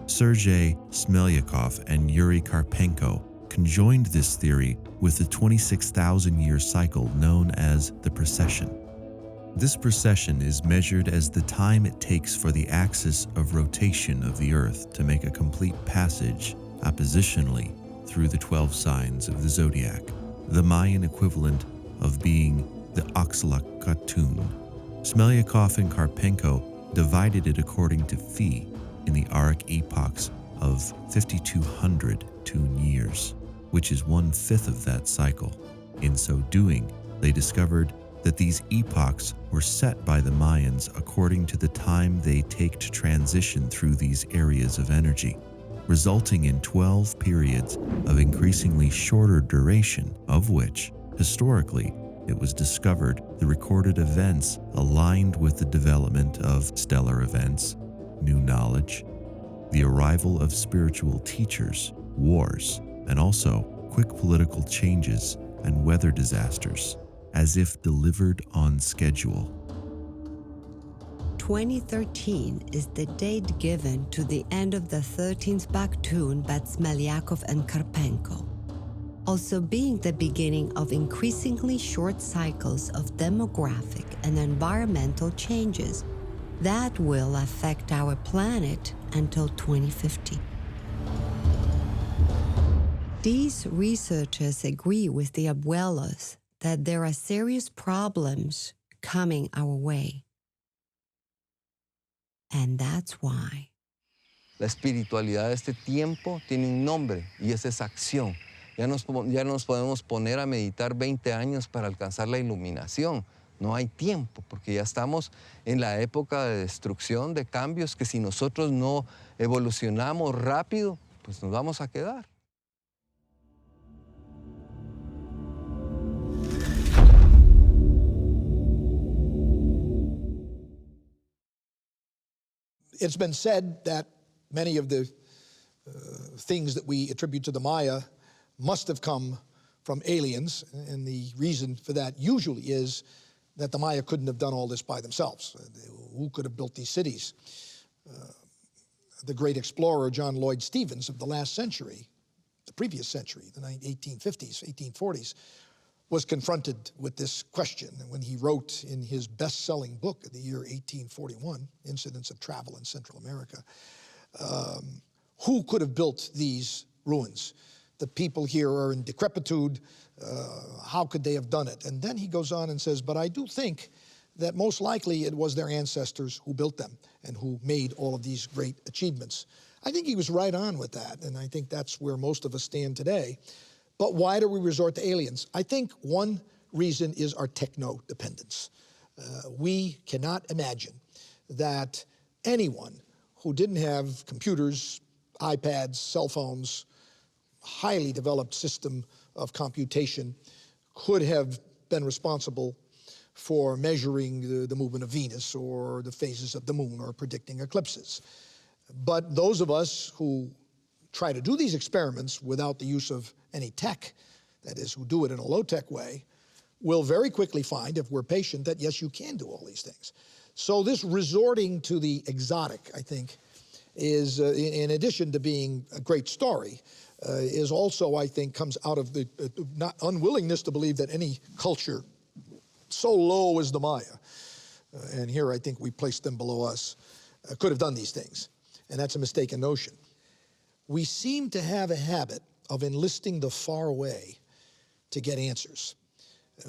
Sergei Smelyakov and Yuri Karpenko conjoined this theory with the 26,000-year cycle known as the precession. This precession is measured as the time it takes for the axis of rotation of the Earth to make a complete passage oppositionally through the 12 signs of the zodiac, the Mayan equivalent of being the Baqtun. Smelyakov and Karpenko divided it according to Phi in the AURIC epochs of 5,200 tune years, which is 1/5 of that cycle. In so doing, they discovered that these epochs were set by the Mayans according to the time they take to transition through these areas of energy, resulting in 12 periods of increasingly shorter duration, of which, historically, it was discovered the recorded events aligned with the development of stellar events, new knowledge, the arrival of spiritual teachers, wars, and also quick political changes and weather disasters, as if delivered on schedule. 2013 is the date given to the end of the 13th Baqtun by Smelyakov and Karpenko, also being the beginning of increasingly short cycles of demographic and environmental changes that will affect our planet until 2050. These researchers agree with the abuelos that there are serious problems coming our way. And that's why. La espiritualidad de este tiempo tiene un nombre y esa es acción. Ya nos podemos poner a meditar 20 años para alcanzar la iluminación. No hay tiempo, porque ya estamos en la época de destrucción, de cambios, que si nosotros no evolucionamos rápido, pues nos vamos a quedar. It's been said that many of the things that we attribute to the Maya must have come from aliens, and the reason for that usually is that the Maya couldn't have done all this by themselves. Who could have built these cities? The great explorer John Lloyd Stephens of the last century, the previous century, the 1850s, 1840s, was confronted with this question when he wrote in his best-selling book of the year 1841, Incidents of Travel in Central America, who could have built these ruins? The people here are in decrepitude. How could they have done it? And then he goes on and says, but I do think that most likely it was their ancestors who built them and who made all of these great achievements. I think he was right on with that, and I think that's where most of us stand today. But why do we resort to aliens? I think one reason is our techno-dependence. We cannot imagine that anyone who didn't have computers, iPads, cell phones, highly developed system of computation could have been responsible for measuring the movement of Venus or the phases of the moon or predicting eclipses. But those of us who try to do these experiments without the use of any tech, that is, who do it in a low-tech way, will very quickly find, if we're patient, that yes, you can do all these things. So this resorting to the exotic, I think, is, in addition to being a great story, is also, I think, comes out of the not unwillingness to believe that any culture so low as the Maya, and here I think we placed them below us, could have done these things. And that's a mistaken notion. We seem to have a habit of enlisting the far away to get answers.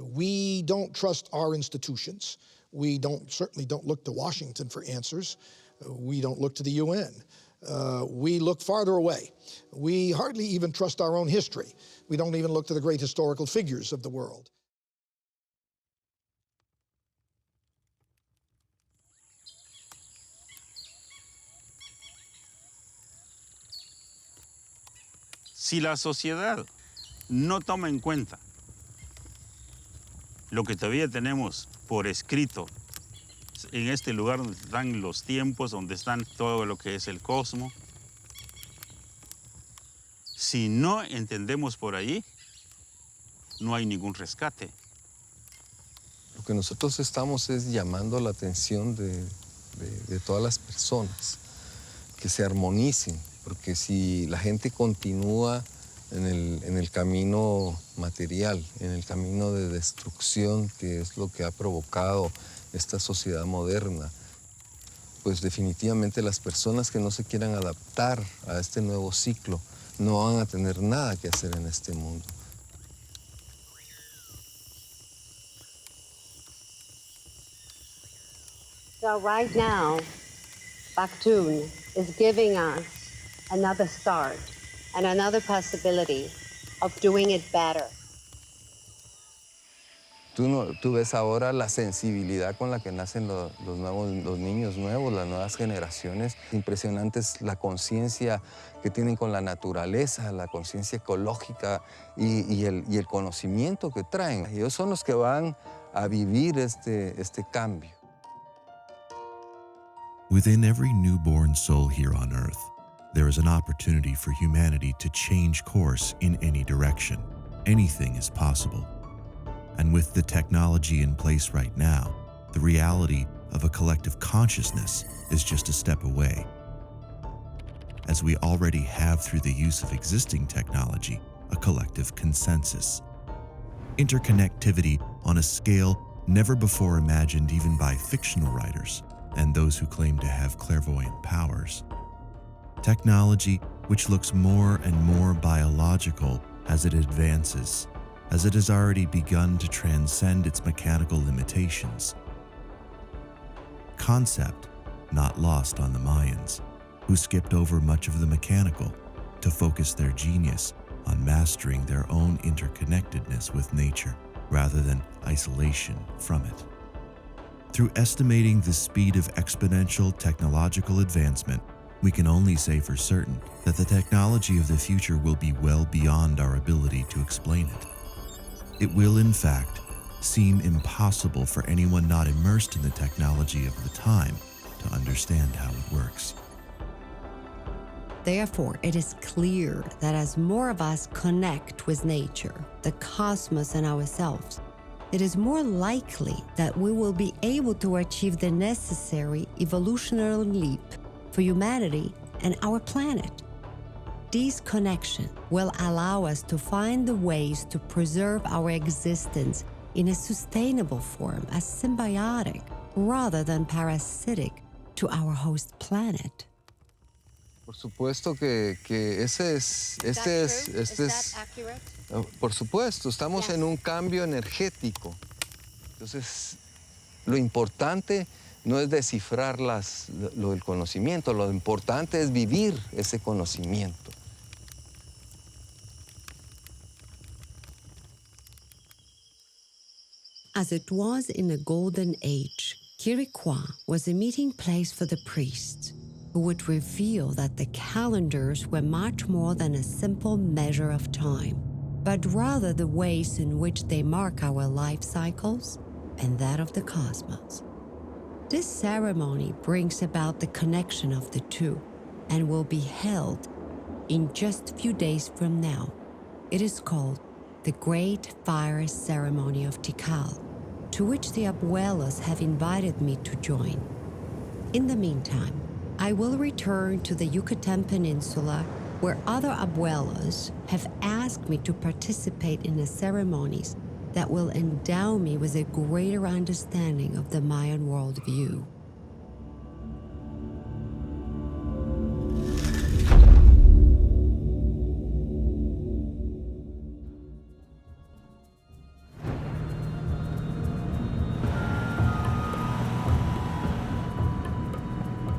We don't trust our institutions. We certainly don't look to Washington for answers. We don't look to the UN. We look farther away. We hardly even trust our own history. We don't even look to the great historical figures of the world. Si la sociedad no toma en cuenta lo que todavía tenemos por escrito en este lugar donde están los tiempos, donde están todo lo que es el cosmos, si no entendemos por ahí, no hay ningún rescate. Lo que nosotros estamos es llamando la atención de todas las personas, que se armonicen, porque si la gente continúa en el camino material, en el camino de destrucción, que es lo que ha provocado esta sociedad moderna, pues definitivamente las personas que no se quieran adaptar a este nuevo ciclo no van a tener nada que hacer en este mundo. So right now, Baqtun is giving us another start and another possibility of doing it better. Tú ves ahora la sensibilidad con la que nacen los niños nuevos, las nuevas generaciones. Impresionante es la conciencia que tienen con la naturaleza, la conciencia ecológica y el conocimiento que traen. Ellos son los que van a vivir este cambio. Within every newborn soul here on Earth, there is an opportunity for humanity to change course in any direction. Anything is possible. And with the technology in place right now, the reality of a collective consciousness is just a step away. As we already have through the use of existing technology, a collective consensus. Interconnectivity on a scale never before imagined even by fictional writers and those who claim to have clairvoyant powers. Technology which looks more and more biological as it advances, as it has already begun to transcend its mechanical limitations. Concept not lost on the Mayans, who skipped over much of the mechanical to focus their genius on mastering their own interconnectedness with nature rather than isolation from it. Through estimating the speed of exponential technological advancement, we can only say for certain that the technology of the future will be well beyond our ability to explain it. It will, in fact, seem impossible for anyone not immersed in the technology of the time to understand how it works. Therefore, it is clear that as more of us connect with nature, the cosmos, and ourselves, it is more likely that we will be able to achieve the necessary evolutionary leap for humanity and our planet. This connection will allow us to find the ways to preserve our existence in a sustainable form as symbiotic rather than parasitic to our host planet. Por supuesto que por supuesto, estamos en un cambio energético. Entonces, lo importante no es descifrar lo del conocimiento, lo importante es vivir ese conocimiento. As it was in the Golden Age, Quiriquá was a meeting place for the priests, who would reveal that the calendars were much more than a simple measure of time, but rather the ways in which they mark our life cycles and that of the cosmos. This ceremony brings about the connection of the two and will be held in just a few days from now. It is called the Great Fire Ceremony of Tikal, to which the abuelos have invited me to join. In the meantime, I will return to the Yucatan Peninsula, where other abuelos have asked me to participate in the ceremonies that will endow me with a greater understanding of the Mayan worldview.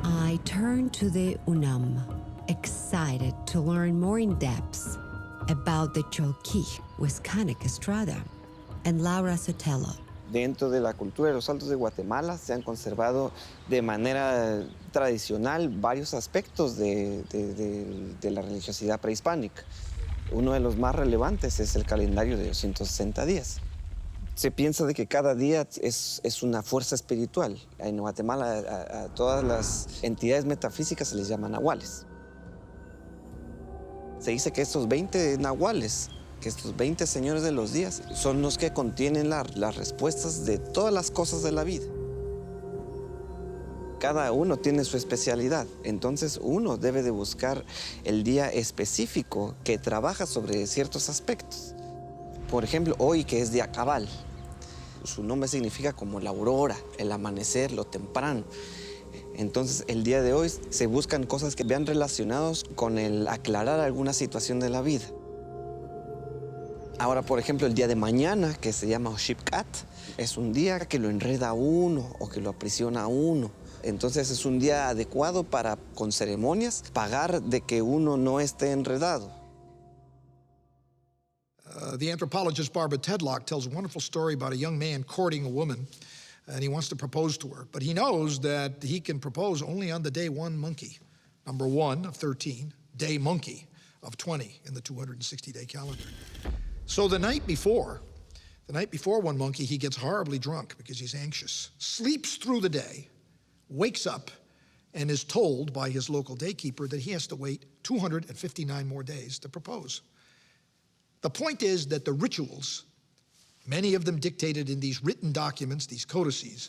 I turn to the UNAM, excited to learn more in depth about the Cholquí with Canek Estrada and Laura Sotelo. Dentro de la cultura de los Altos de Guatemala se han conservado de manera tradicional varios aspectos de la religiosidad prehispánica. Uno de los más relevantes es el calendario de 260 días. Se piensa de que cada día es una fuerza espiritual. En Guatemala a todas las entidades metafísicas se les llama nahuales. Se dice que estos 20 nahuales, que estos 20 señores de los días, son los que contienen las respuestas de todas las cosas de la vida. Cada uno tiene su especialidad, entonces uno debe de buscar el día específico que trabaja sobre ciertos aspectos. Por ejemplo, hoy que es día cabal, su nombre significa como la aurora, el amanecer, lo temprano. Entonces, el día de hoy se buscan cosas que vean relacionados con el aclarar alguna situación de la vida. Ahora, por ejemplo, el día de mañana, que se llama Oshipkat, es un día que lo enreda a uno o que lo aprisiona a uno. Entonces, es un día adecuado para, con ceremonias, pagar de que uno no esté enredado. The anthropologist Barbara Tedlock tells a wonderful story about a young man courting a woman, and he wants to propose to her. But he knows that he can propose only on the day one monkey, number 1 of 13, day monkey of 20 in the 260-day calendar. So the night before one monkey, he gets horribly drunk because he's anxious, sleeps through the day, wakes up, and is told by his local daykeeper that he has to wait 259 more days to propose. The point is that the rituals, many of them dictated in these written documents, these codices,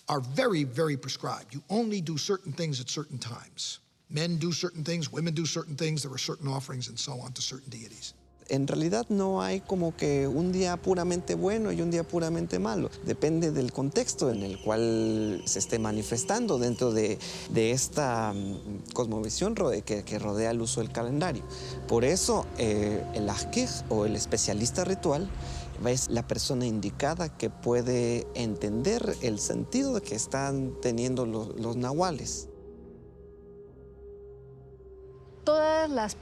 are very, very prescribed. You only do certain things at certain times. Men do certain things, women do certain things, there are certain offerings and so on to certain deities. En realidad no hay como que un día puramente bueno y un día puramente malo. Depende del contexto en el cual se esté manifestando dentro de esta cosmovisión que rodea el uso del calendario. Por eso el ajkij o el especialista ritual es la persona indicada que puede entender el sentido que están teniendo los nahuales. Todas las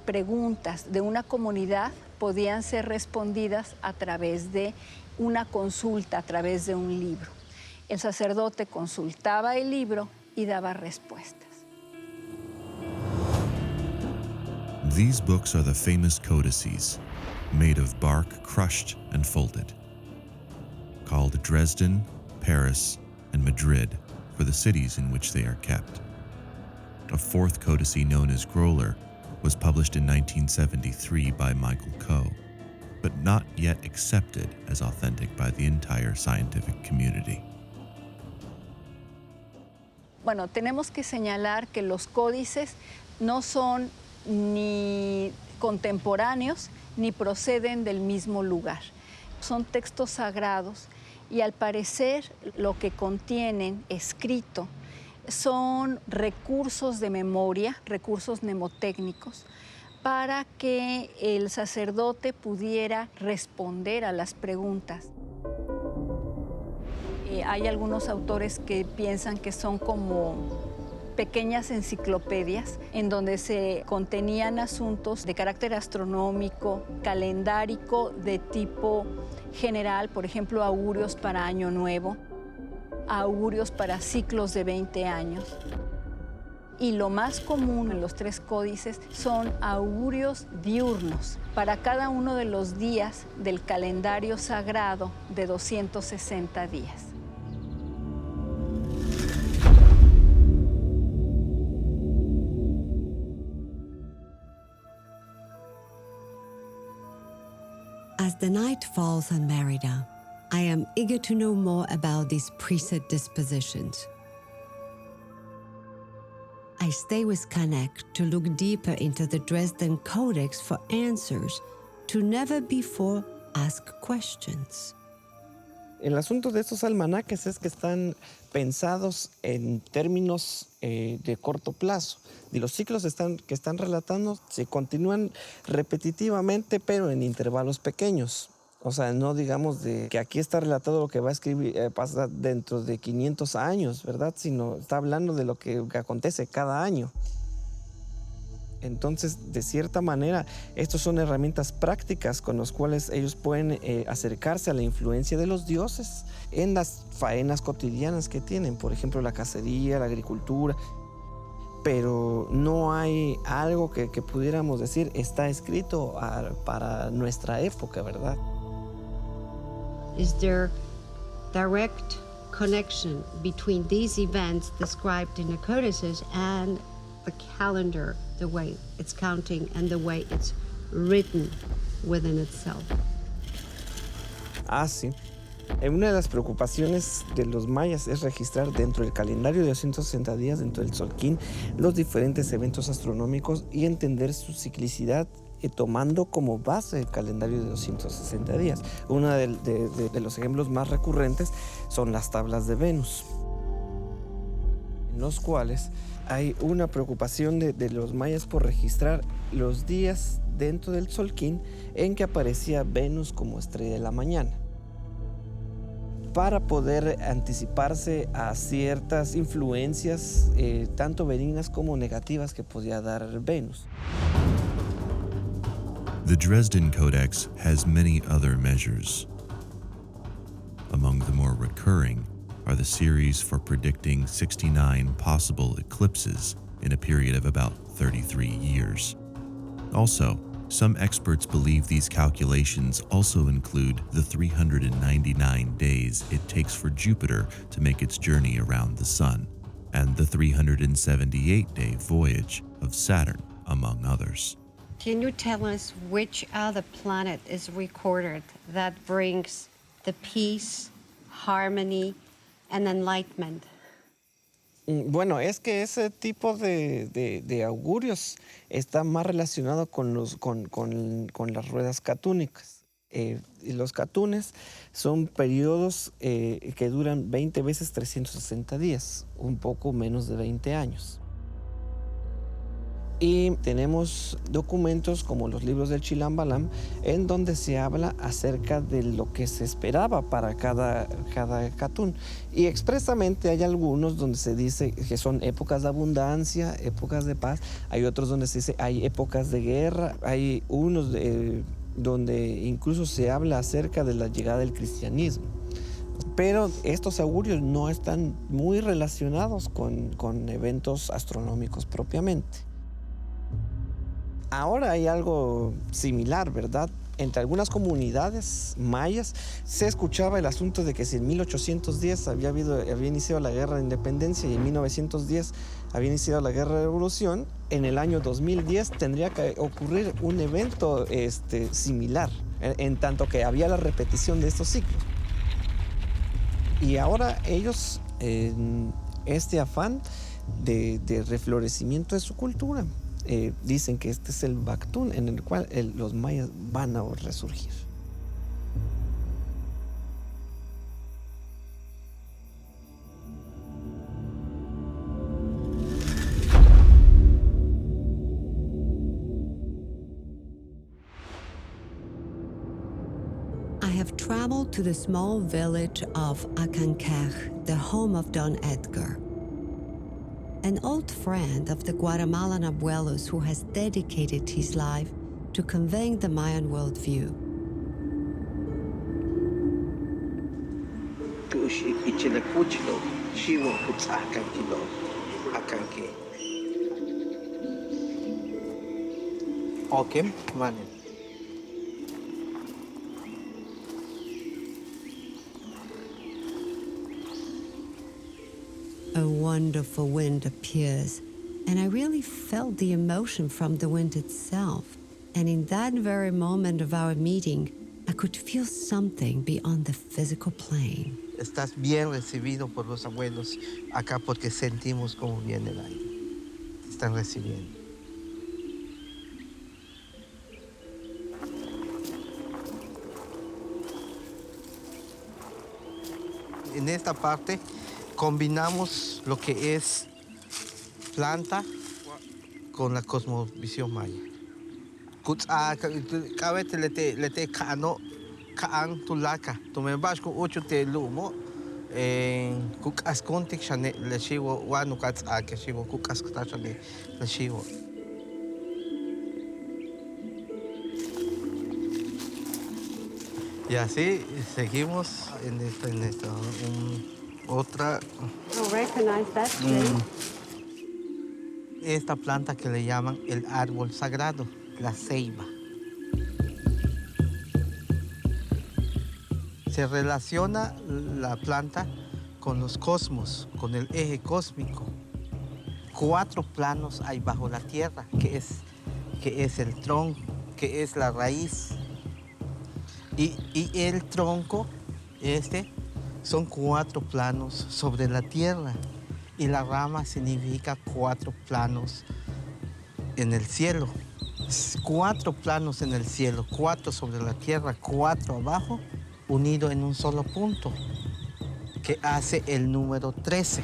preguntas de una comunidad podían ser respondidas a través de una consulta, a través de un libro. El sacerdote consultaba el libro y daba respuestas. These books are the famous codices, made of bark crushed and folded, called Dresden, Paris, and Madrid for the cities in which they are kept. A fourth codice known as Gröller was published in 1973 by Michael Coe, but not yet accepted as authentic by the entire scientific community. Bueno, tenemos que señalar que los códices no son ni contemporáneos ni proceden del mismo lugar. Son textos sagrados y al parecer lo que contienen escrito son recursos de memoria, recursos mnemotécnicos, para que el sacerdote pudiera responder a las preguntas. Hay algunos autores que piensan que son como pequeñas enciclopedias en donde se contenían asuntos de carácter astronómico, calendárico de tipo general, por ejemplo, augurios para Año Nuevo, augurios para ciclos de 20 años. Y lo más común en los tres códices son augurios diurnos para cada uno de los días del calendario sagrado de 260 días. As the night falls on Merida, I am eager to know more about these preset dispositions. I stay with Kanek to look deeper into the Dresden Codex for answers to never before asked questions. El asunto de estos almanaques es que están pensados en términos de corto plazo. Y los ciclos que están relatando se continúan repetitivamente, pero en intervalos pequeños. O sea, no digamos de que aquí está relatado lo que va a escribir, pasa dentro de 500 años, ¿verdad? Sino está hablando de lo que acontece cada año. Entonces, de cierta manera, estos son herramientas prácticas con las cuales ellos pueden acercarse a la influencia de los dioses en las faenas cotidianas que tienen, por ejemplo, la cacería, la agricultura. Pero no hay algo que pudiéramos decir está escrito para nuestra época, ¿verdad? Is there direct connection between these events described in the codices and the calendar, the way it's counting and the way it's written within itself? Sí. Una de las preocupaciones de los mayas es registrar dentro del calendario de 260 días, dentro del Solquín, los diferentes eventos astronómicos y entender su ciclicidad, tomando como base el calendario de 260 días. Uno de los ejemplos más recurrentes son las tablas de Venus, en los cuales hay una preocupación de los mayas por registrar los días dentro del Solquín en que aparecía Venus como estrella de la mañana, para poder anticiparse a ciertas influencias tanto benignas como negativas que podía dar Venus. The Dresden Codex has many other measures. Among the more recurring are the series for predicting 69 possible eclipses in a period of about 33 years. Also, some experts believe these calculations also include the 399 days it takes for Jupiter to make its journey around the Sun, and the 378-day voyage of Saturn, among others. Can you tell us which other planet is recorded that brings the peace, harmony, and enlightenment? Bueno, es que ese tipo de augurios está más relacionado con las ruedas catúnicas. Y los catunes son periodos que duran 20 veces 360 días, un poco menos de 20 años. Y tenemos documentos como los libros del Chilambalam, en donde se habla acerca de lo que se esperaba para cada catún. Y expresamente hay algunos donde se dice que son épocas de abundancia, épocas de paz. Hay otros donde se dice hay épocas de guerra. Hay unos donde incluso se habla acerca de la llegada del cristianismo. Pero estos augurios no están muy relacionados con eventos astronómicos propiamente. Ahora hay algo similar, ¿verdad? Entre algunas comunidades mayas se escuchaba el asunto de que si en 1810 había iniciado la Guerra de Independencia y en 1910 había iniciado la Guerra de Revolución, en el año 2010 tendría que ocurrir un evento similar, en tanto que había la repetición de estos ciclos. Y ahora ellos, en este afán de reflorecimiento de su cultura, dicen que este es el Baqtun en el cual los mayas van a resurgir. I have traveled to the small village of Acanquej, the home of Don Edgar, an old friend of the Guatemalan abuelos who has dedicated his life to conveying the Mayan worldview. Okay, vale. A wonderful wind appears, and I really felt the emotion from the wind itself. And in that very moment of our meeting, I could feel something beyond the physical plane. Estás bien recibido por los abuelos acá porque sentimos cómo viene el aire. Te están recibiendo. En esta parte combinamos lo que es planta con la cosmovisión maya. Cabete lete kano kaan tulaka. Tumembas con ocho te lumo. Kukas kontik shane le shiwo wanu kats ake shiwo kukas kata shane le shiwo. Y así seguimos en esta otra. Esta planta que le llaman el árbol sagrado, la ceiba. Se relaciona la planta con los cosmos, con el eje cósmico. 4 planos hay bajo la tierra, que es el tronco, que es la raíz. Y el tronco, son 4 planos sobre la tierra. Y la rama significa 4 planos en el cielo. 4 planos en el cielo, 4 sobre la tierra, 4 abajo, unido en un solo punto, que hace el número 13.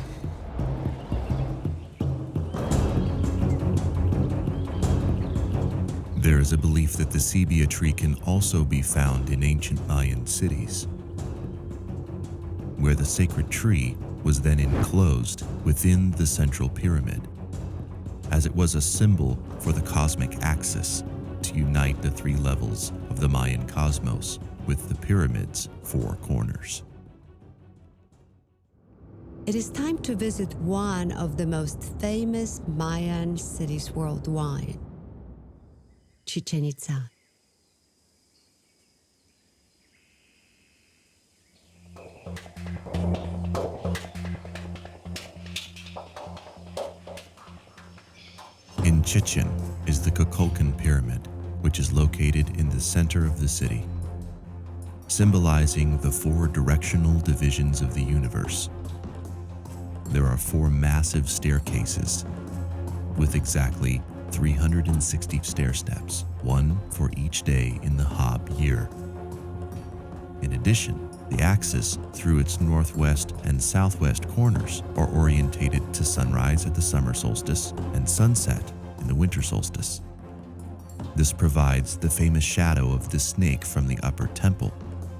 There is a belief that the cebia tree can also be found in ancient Mayan cities, where the sacred tree was then enclosed within the central pyramid, as it was a symbol for the cosmic axis to unite the 3 levels of the Mayan cosmos with the pyramid's 4 corners. It is time to visit one of the most famous Mayan cities worldwide, Chichen Itza. In Chichen is the Kukulkan Pyramid, which is located in the center of the city, symbolizing the 4 directional divisions of the universe. there are 4 massive staircases with exactly 360 stair steps, one for each day in the Hab year. In addition, the axis through its northwest and southwest corners are orientated to sunrise at the summer solstice and sunset in the winter solstice. This provides the famous shadow of the snake from the upper temple,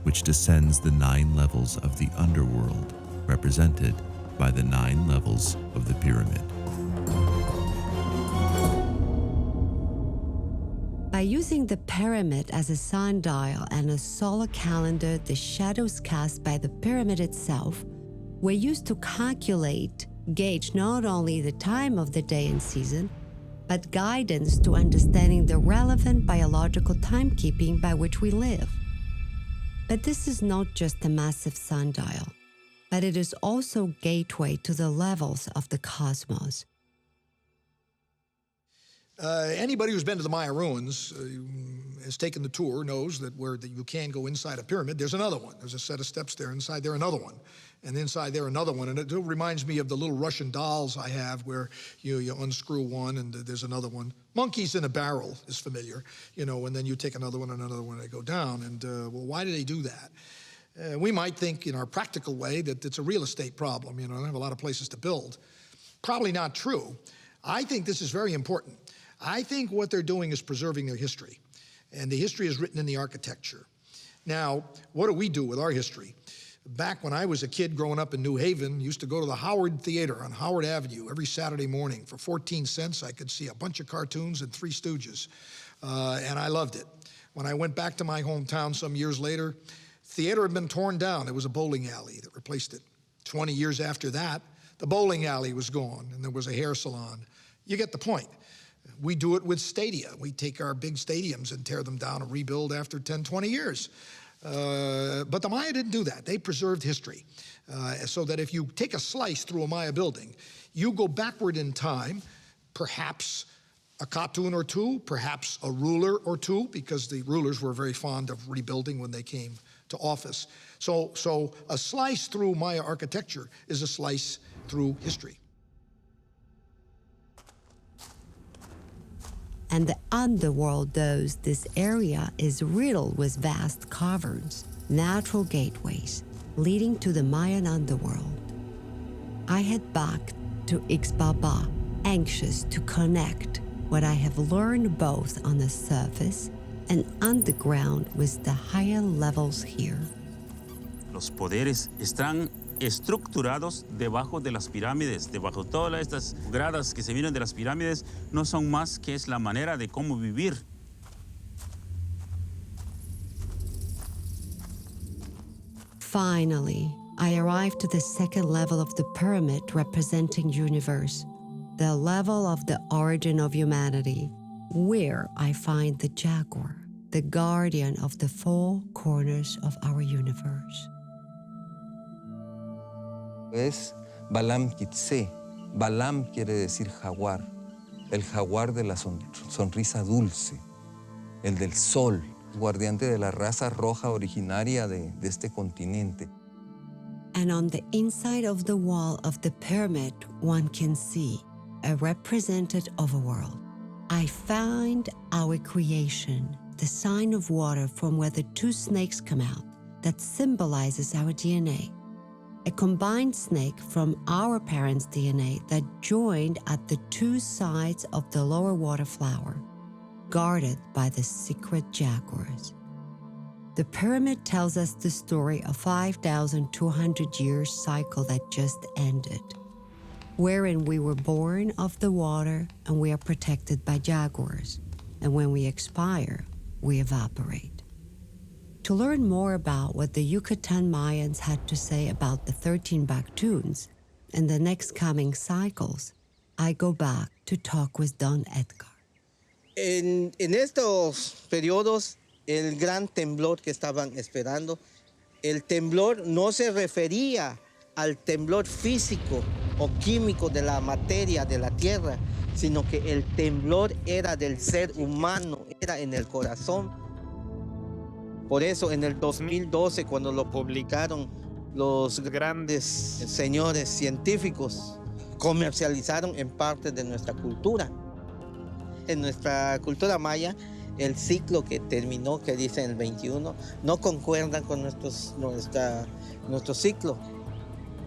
which descends the 9 levels of the underworld, represented by the 9 levels of the pyramid. By using the pyramid as a sundial and a solar calendar, the shadows cast by the pyramid itself were used to gauge not only the time of the day and season, but guidance to understanding the relevant biological timekeeping by which we live. But this is not just a massive sundial, but it is also a gateway to the levels of the cosmos. Anybody who's been to the Maya ruins, has taken the tour, knows that where you can go inside a pyramid, there's another one. There's a set of steps there, inside there another one, and inside there another one. And it reminds me of the little Russian dolls I have where you unscrew one and there's another one. Monkeys in a barrel is familiar, and then you take another one and another one and they go down. And well, why do they do that? We might think in our practical way that it's a real estate problem, they have a lot of places to build. Probably not true. I think this is very important. I think what they're doing is preserving their history, and the history is written in the architecture. Now, what do we do with our history? Back when I was a kid growing up in New Haven, used to go to the Howard Theater on Howard Avenue every Saturday morning. For 14 cents, I could see a bunch of cartoons and Three Stooges, and I loved it. When I went back to my hometown some years later, theater had been torn down. There was a bowling alley that replaced it. 20 years after that, the bowling alley was gone, and there was a hair salon. You get the point. We do it with stadia. We take our big stadiums and tear them down and rebuild after 10, 20 years. But the Maya didn't do that. They preserved history. So that if you take a slice through a Maya building, you go backward in time, perhaps a cartoon or two, perhaps a ruler or two, because the rulers were very fond of rebuilding when they came to office. So a slice through Maya architecture is a slice through history. And the underworld knows this area is riddled with vast caverns, natural gateways leading to the Mayan underworld. I head back to Ixbaba, anxious to connect what I have learned both on the surface and underground with the higher levels here. Los poderes están estructurados debajo de las pirámides, debajo de todas estas gradas que se vienen de las pirámides, no son más que es la manera de cómo vivir. Finally, I arrived to the second level of the pyramid representing universe, the level of the origin of humanity, where I find the jaguar, the guardian of the 4 corners of our universe. Es Balam Kitse. Balam quiere decir jaguar, el jaguar de la sonrisa dulce, el del sol, guardiante de la raza roja originaria de este continente. And on the inside of the wall of the pyramid, one can see a represented overworld. I find our creation, the sign of water from where the 2 snakes come out, that symbolizes our DNA. A combined snake from our parents' DNA that joined at the 2 sides of the lower water flower, guarded by the secret jaguars. The pyramid tells us the story of 5,200 years cycle that just ended, wherein we were born of the water and we are protected by jaguars, and when we expire, we evaporate. To learn more about what the Yucatan Mayans had to say about the 13 Baqtuns and the next coming cycles, I go back to talk with Don Edgar. En estos periodos, el gran temblor que estaban esperando, el temblor no se refería al temblor físico o químico de la materia de la tierra, sino que el temblor era del ser humano, era en el corazón. Por eso en el 2012, cuando lo publicaron Los grandes señores científicos comercializaron en parte de nuestra cultura. En nuestra cultura maya, el ciclo que terminó, que dice el 21, no concuerda con nuestro ciclo.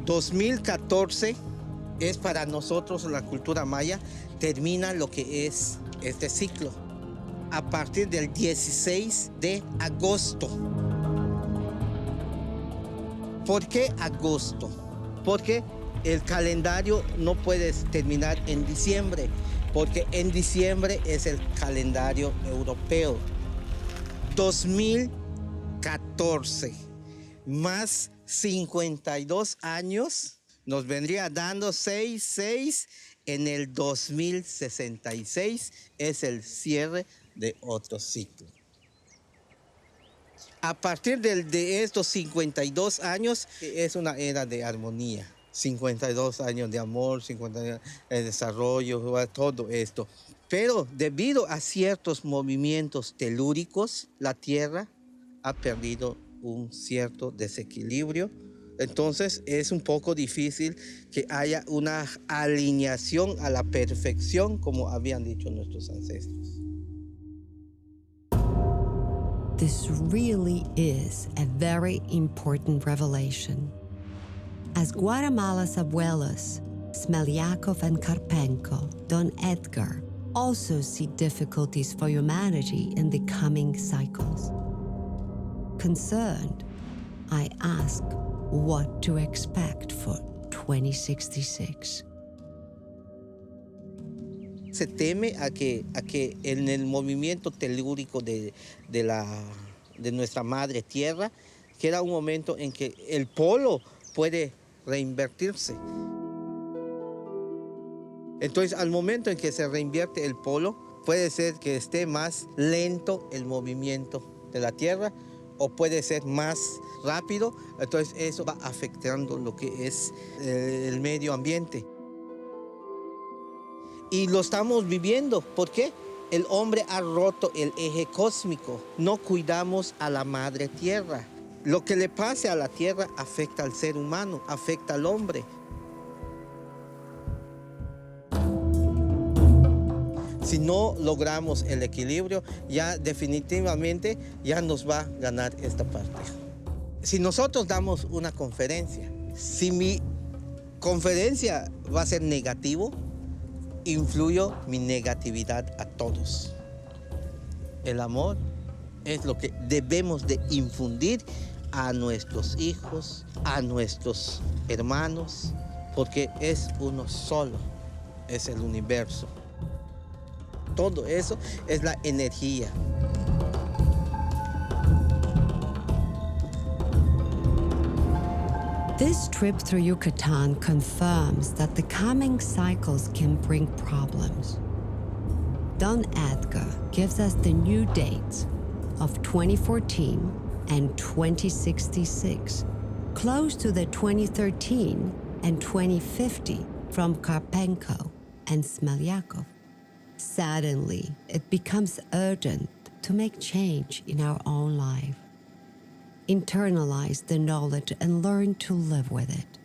2014 es para nosotros, la cultura maya, termina lo que es este ciclo a partir del 16 de agosto. ¿Por qué agosto? Porque el calendario no puede terminar en diciembre, porque en diciembre es el calendario europeo. 2014 más 52 años nos vendría dando 6 en el 2066, es el cierre de otro ciclo. A partir de estos 52 años es una era de armonía. 52 años de amor, 50 años de desarrollo, todo esto. Pero debido a ciertos movimientos telúricos, la Tierra ha perdido un cierto desequilibrio. Entonces es un poco difícil que haya una alineación a la perfección, como habían dicho nuestros ancestros. This really is a very important revelation. As Guatemala's abuelos, Smelyakov and Karpenko, Don Edgar, also see difficulties for humanity in the coming cycles. Concerned, I ask what to expect for 2066. Se teme a que en el movimiento telúrico de nuestra madre tierra, que era un momento en que el polo puede reinvertirse. Entonces, al momento en que se reinvierte el polo, puede ser que esté más lento el movimiento de la Tierra o puede ser más rápido. Entonces, eso va afectando lo que es el medio ambiente. Y lo estamos viviendo. ¿Por qué? El hombre ha roto el eje cósmico. No cuidamos a la madre Tierra. Lo que le pase a la Tierra afecta al ser humano, afecta al hombre. Si no logramos el equilibrio, ya definitivamente ya nos va a ganar esta parte. Si nosotros damos una conferencia, si mi conferencia va a ser negativo, influyo mi negatividad a todos. El amor es lo que debemos de infundir a nuestros hijos, a nuestros hermanos, porque es uno solo, es el universo. Todo eso es la energía. This trip through Yucatan confirms that the coming cycles can bring problems. Don Edgar gives us the new dates of 2014 and 2066, close to the 2013 and 2050 from Karpenko and Smelyakov. Suddenly, it becomes urgent to make change in our own life. Internalize the knowledge and learn to live with it.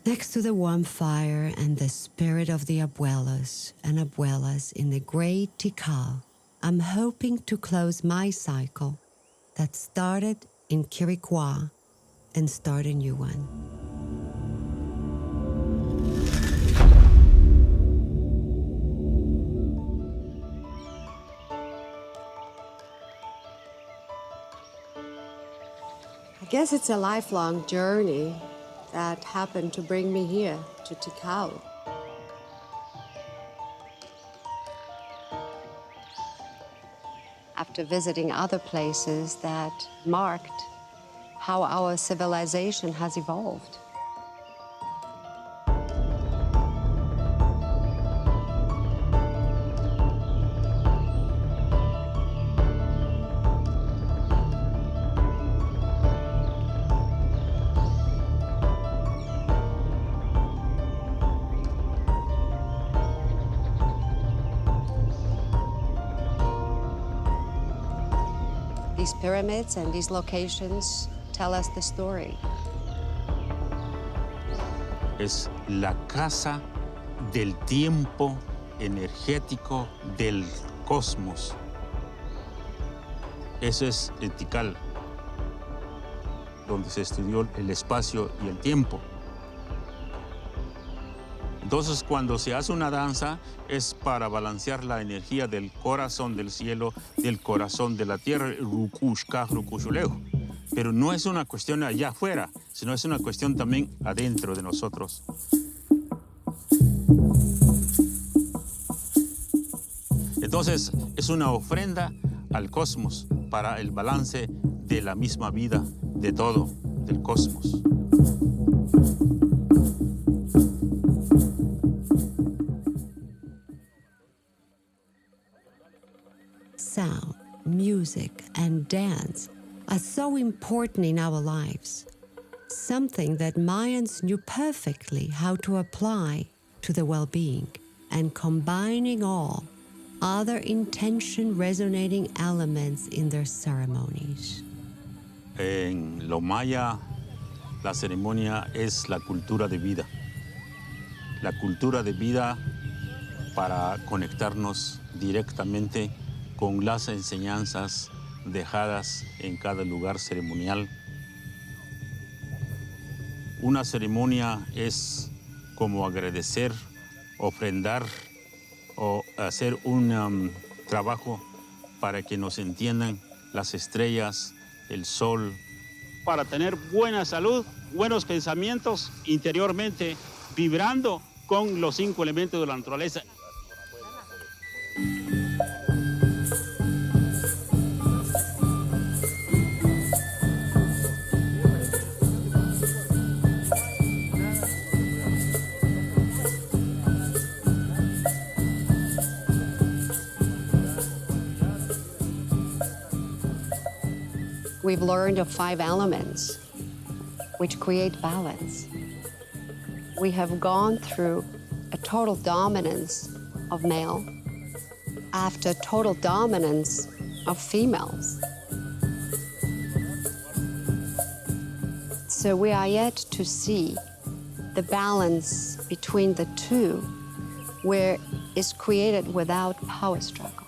Next to the warm fire and the spirit of the abuelos and abuelas in the great Tikal, I'm hoping to close my cycle that started in Quirigua and start a new one. I guess it's a lifelong journey that happened to bring me here to Tikal. After visiting other places that marked how our civilization has evolved. These pyramids and these locations tell us the story. Es la casa del tiempo energético del cosmos. Eso es el Tikal, donde se estudió el espacio y el tiempo. Entonces, cuando se hace una danza, es para balancear la energía del corazón del cielo, del corazón de la tierra, pero no es una cuestión allá afuera, sino es una cuestión también adentro de nosotros. Entonces, es una ofrenda al cosmos para el balance de la misma vida, de todo, del cosmos. Sound, music, and dance are so important in our lives, something that Mayans knew perfectly how to apply to the well-being, and combining all other intention-resonating elements in their ceremonies. En lo maya, la ceremonia es la cultura de vida. La cultura de vida para conectarnos directamente con las enseñanzas dejadas en cada lugar ceremonial. Una ceremonia es como agradecer, ofrendar o hacer un trabajo para que nos entiendan las estrellas, el sol. Para tener buena salud, buenos pensamientos interiormente, vibrando con los 5 elementos de la naturaleza. We've learned of 5 elements which create balance. We have gone through a total dominance of male after total dominance of females. So we are yet to see the balance between the two where it's created without power struggle.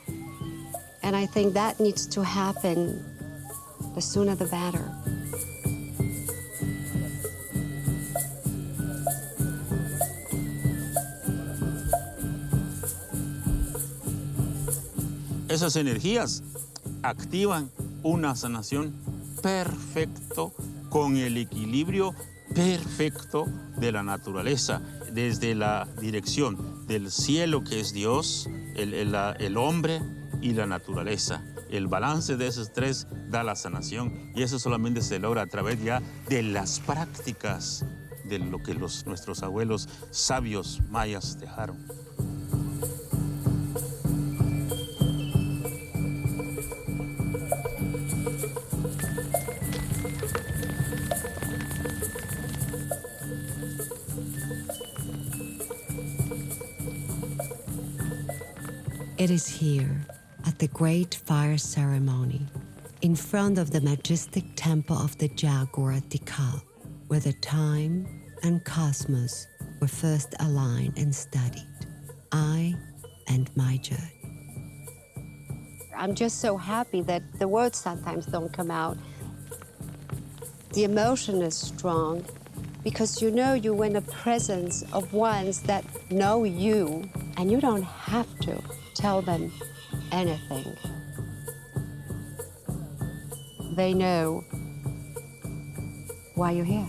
And I think that needs to happen. The sooner the better. Esas energías activan una sanación perfecto con el equilibrio perfecto de la naturaleza, desde la dirección del cielo, que es Dios, el hombre y la naturaleza. El balance de esos 3 da la sanación, y eso solamente se logra a través ya de las prácticas de lo que nuestros abuelos sabios mayas dejaron. It is here, at the great fire ceremony, in front of the majestic temple of the Jaguar Tikal, where the time and cosmos were first aligned and studied, I and my judge. I'm just so happy that the words sometimes don't come out. The emotion is strong because you know you're in the presence of ones that know you, and you don't have to tell them anything. They know why you're here.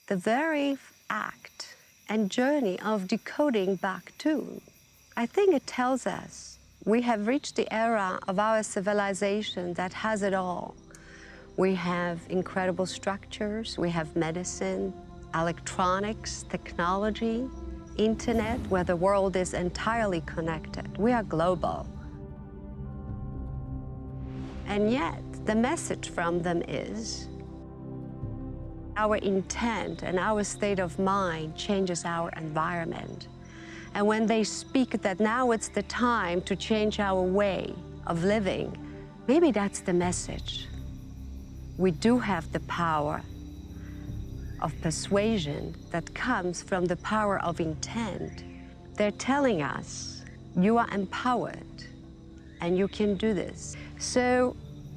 The very act and journey of decoding Baqtun, I think it tells us we have reached the era of our civilization that has it all. We have incredible structures, we have medicine, electronics, technology, internet, where the world is entirely connected. We are global. And yet, the message from them is, Our intent and our state of mind changes our environment. And when they speak that now it's the time to change our way of living, maybe that's the message. We do have the power of persuasion that comes from the power of intent. They're telling us, you are empowered and you can do this. So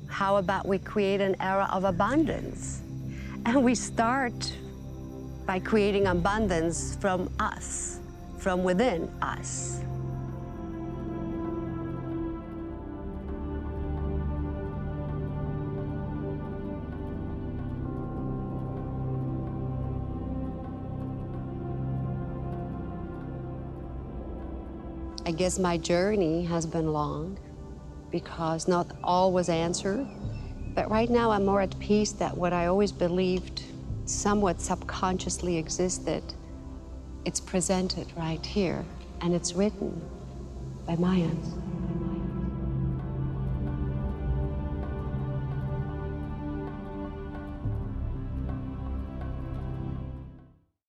how about we create an era of abundance? And we start by creating abundance from us, from within us. I guess my journey has been long because not all was answered. But right now I'm more at peace that what I always believed somewhat subconsciously existed, it's presented right here and it's written by Mayans.